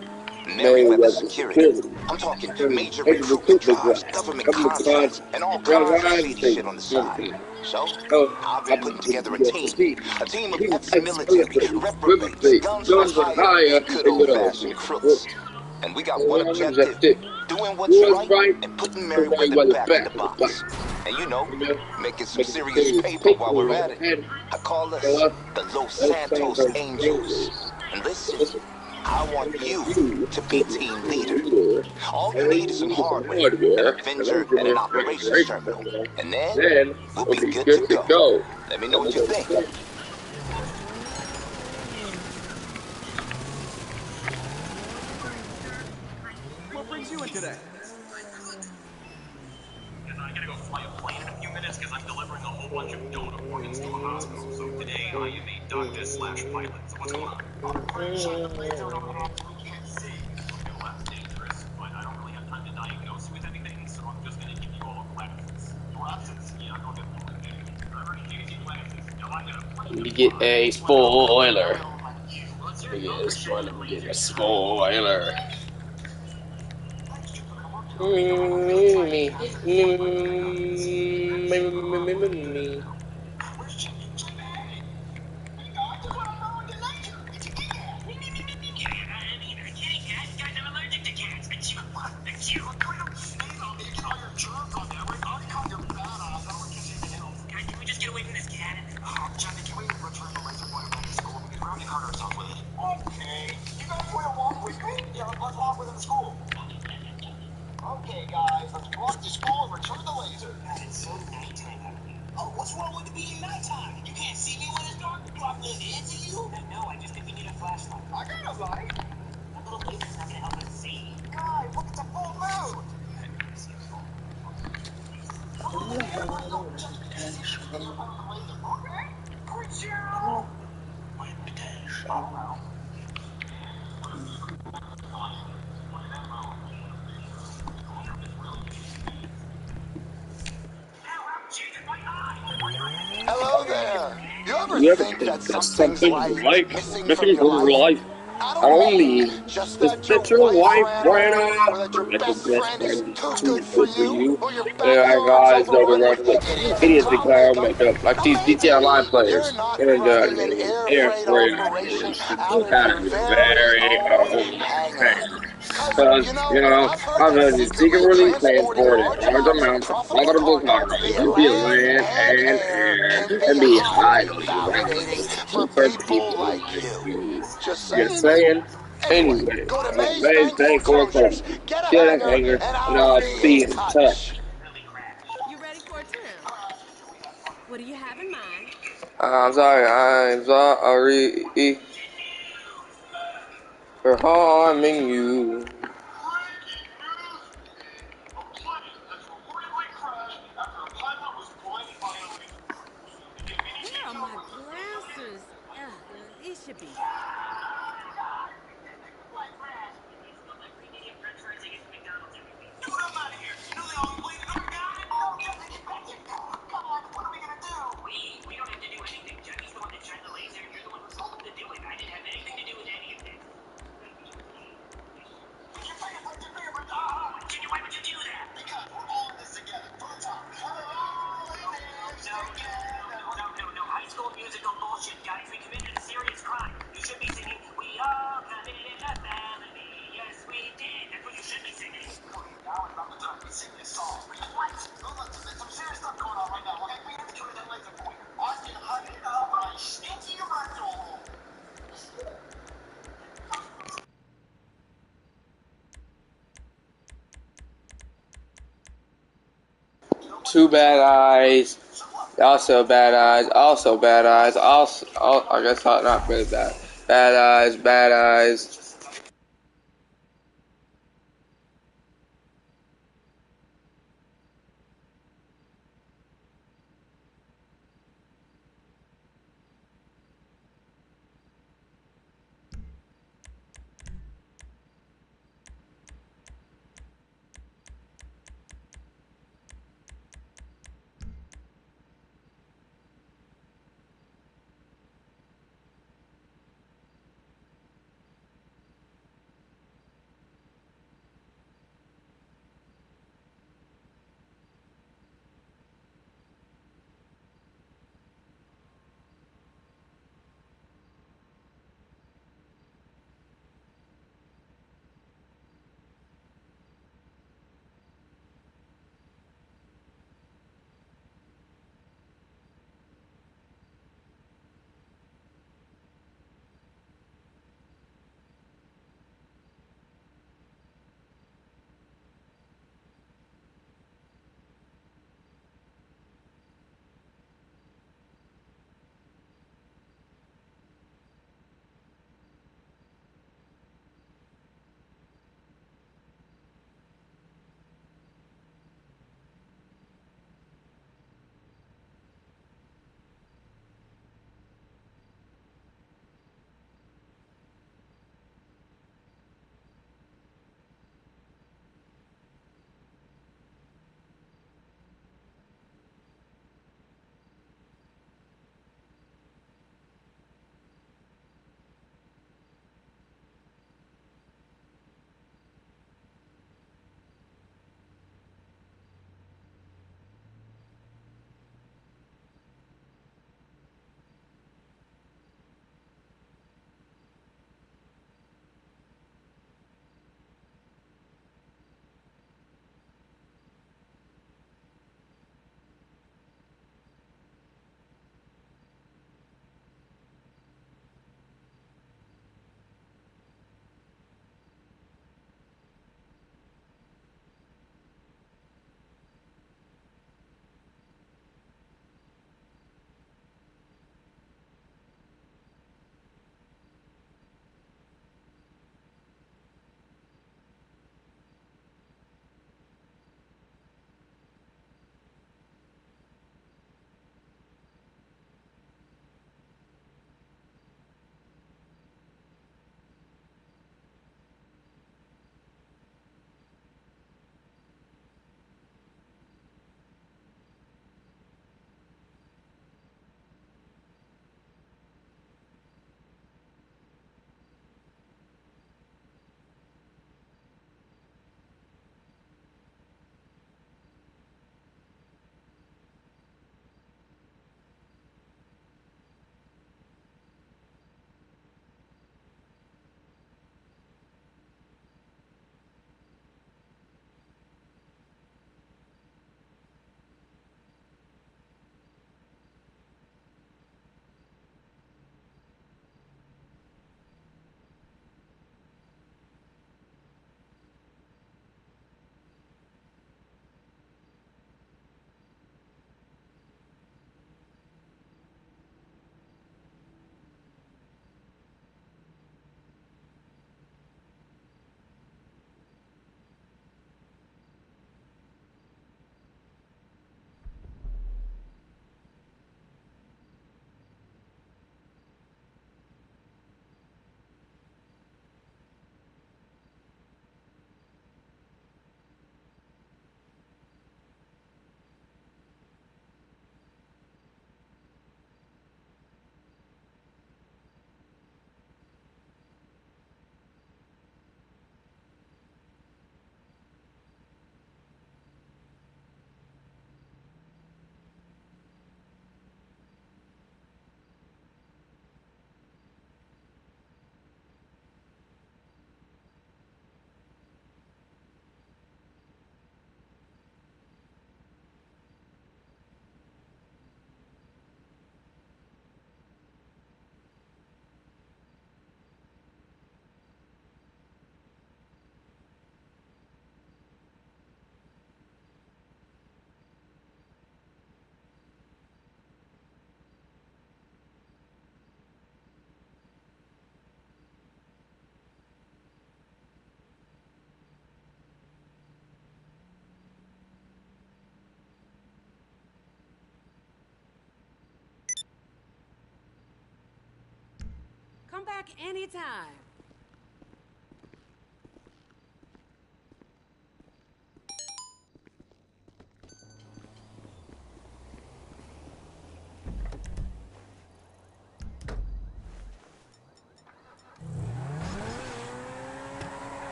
Merriweather Security. I'm talking major recruitment drives, government contracts, and all kinds of shady shit on the side. So, I've been putting together a team of ex-military, reprobates, guns for hire, good old-fashioned crooks. And we got one objective, doing what's right and putting Merriweather back in the box. And you know, making some serious paper while we're at it. I call us the Los Santos Angels. And listen, I want you to be team leader. All you need is some hardware, an Avenger, and an operations terminal. And then we'll be good to go. Let me know what you think. What brings you in today? I gotta go fly a plane in a few minutes because I'm delivering a whole bunch of donor organs to a hospital. So today I am a doctor/pilot. So what's going on? We can't see. Well, that's dangerous, but I don't really have time to diagnose you with anything, so I'm just gonna give you all glasses. Glasses? Yeah, I'll get one. I already gave you glasses. Now I gotta... Let me get a spoiler. Let me get a spoiler. Let me get a spoiler. Me. Okay, guys, let's walk to school and return the laser. God, it's so nighttime out here. Oh, what's wrong with it being nighttime? You can't see me when it's dark? Do I blend into you? No, I just think you need a flashlight. I got a light. That little laser's not gonna help us see. Guys, look, it's a full moon. Hello there. You ever think that some things like missing from your life Only just is that that your wife ran off, or off, that your or that your best best friend is friend is too too good for good for you, you? or your Our backyard's guys know the overrun run with with idiots in idiots in clown clown makeup. makeup, like Now these maybe GTA Online you're players. not And running an air air freight freight operation operation out of out your of your very very own own hangar. hangar. Because, Because, I've heard I've that heard you secretly secretly transporting transported large large amounts of amounts of profitable profitable cargo cargo via via land land and and air air can and be be highly highly validating validating for for people people like like you. you. Just Just saying. saying. Anyway, Anyway, go to Maze Maze Bank Bank Foreclosures, foreclosure. get a Get a hanger, hanger, and and I'll I'll be be in in touch. touch. You ready for a turn? What do you have in mind? I'm sorry for harming you. Where are my glasses? These should be. We don't have to do anything. Jackie's the one that shined the laser. You're the one who told him to do it. I didn't have anything to do with any of this. Why would you do that? Because we're all in this together. From the top. No. High school musical bullshit, guys. We committed a serious crime. You should be singing, "We all committed a felony." Yes, we did. That's what you should be singing. Now is not the time to sing this song. What? No, listen, there's some serious stuff going on right now, okay? We have to get rid of that laser pointer. I can hug it up, but I stinky rental. Two bad eyes. Also bad eyes. Also bad eyes. Also, I guess not really bad. Bad eyes. Bad eyes. Come back anytime.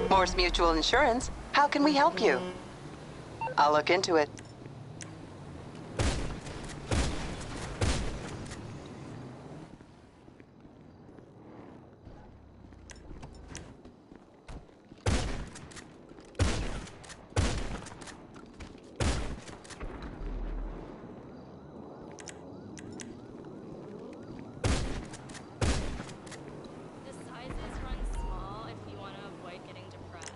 Morse Mutual Insurance. How can we help you? I'll look into it. The sizes run small if you want to avoid getting depressed.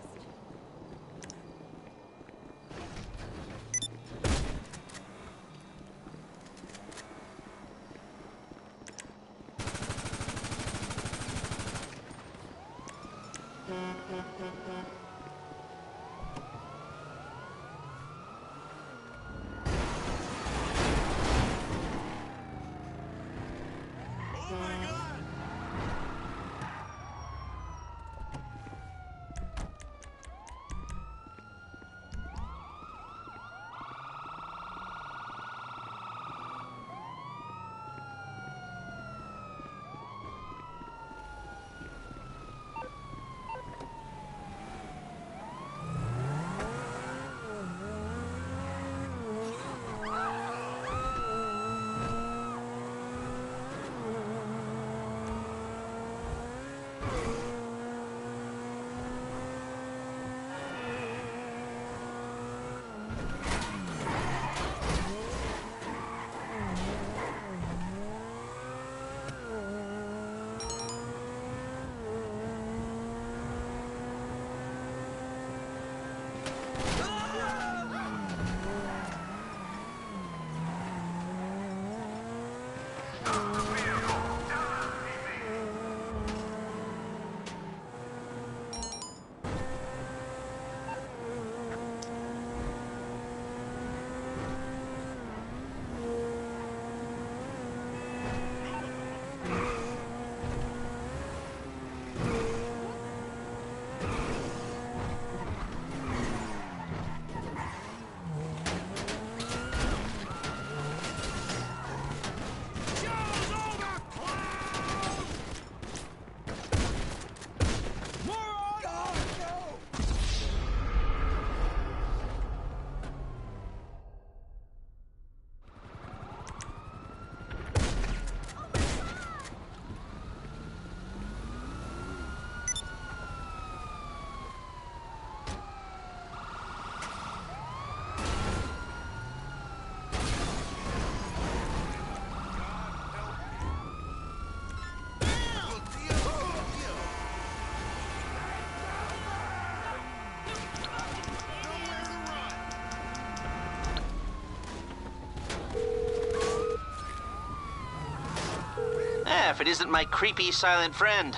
If it isn't my creepy silent friend.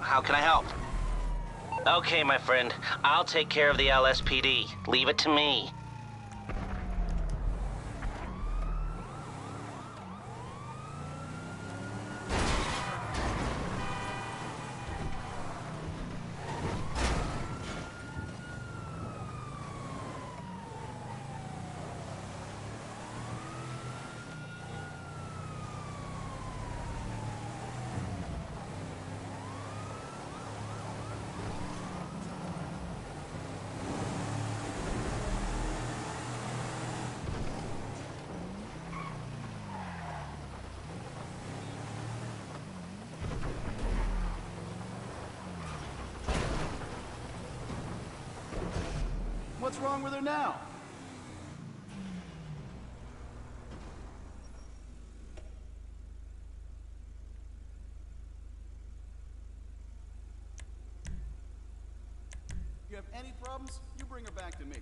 How can I help? Okay, my friend. I'll take care of the LSPD. Leave it to me. What's wrong with her now? Any problems? You bring her back to me.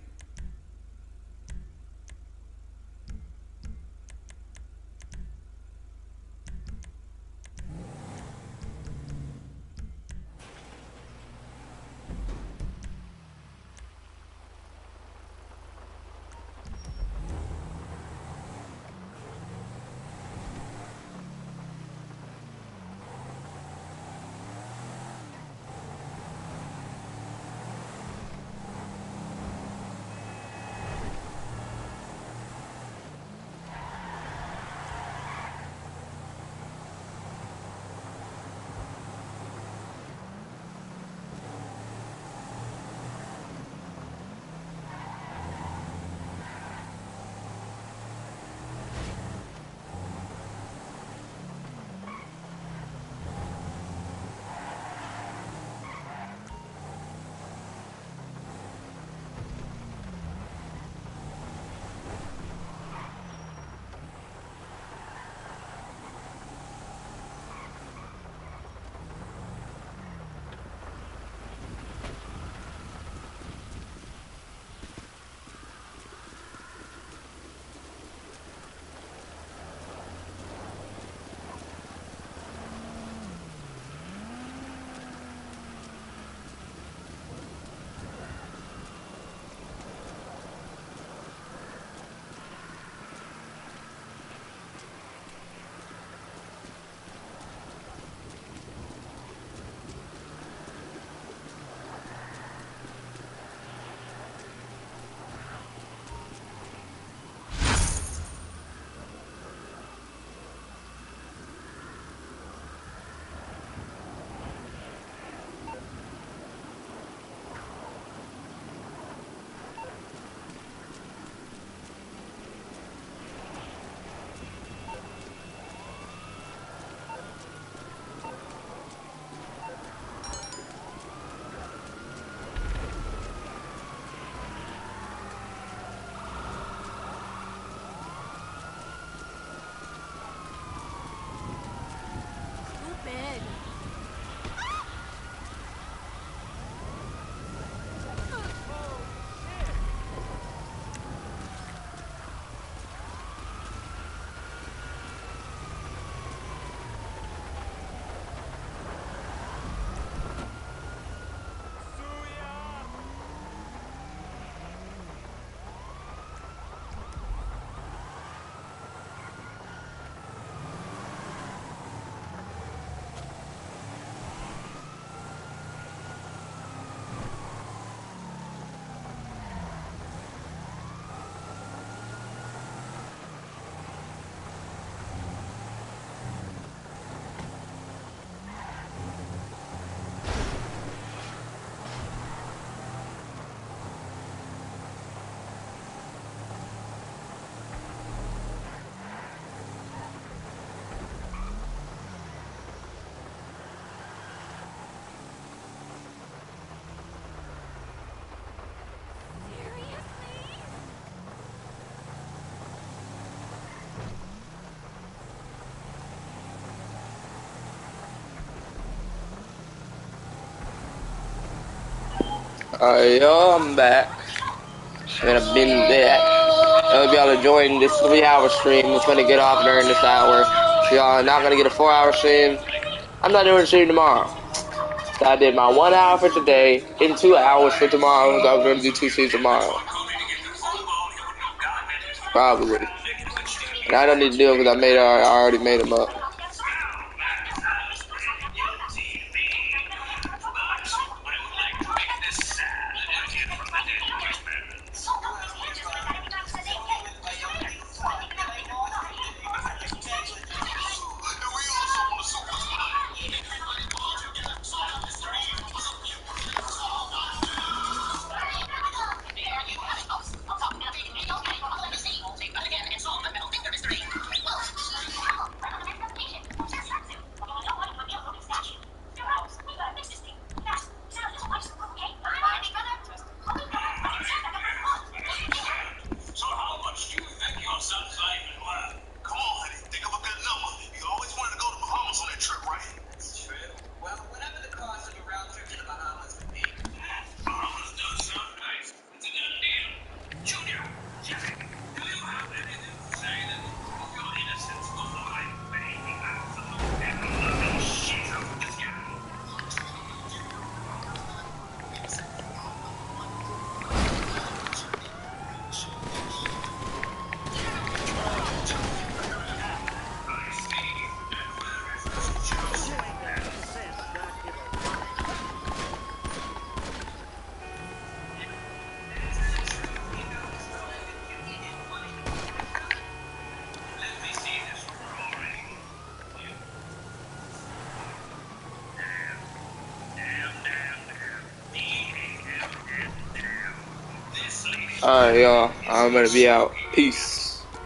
Alright, yo, I'm back. And I've been back. I hope y'all enjoying this 3-hour stream. It's gonna get off during this hour. So y'all are not gonna get a 4-hour stream. I'm not doing a stream tomorrow. So I did my 1 hour for today, and 2 hours for tomorrow. So I'm gonna do 2 streams tomorrow. Probably. And I don't need to do them because I already made them up. Alright, y'all. I'm gonna be out. Peace.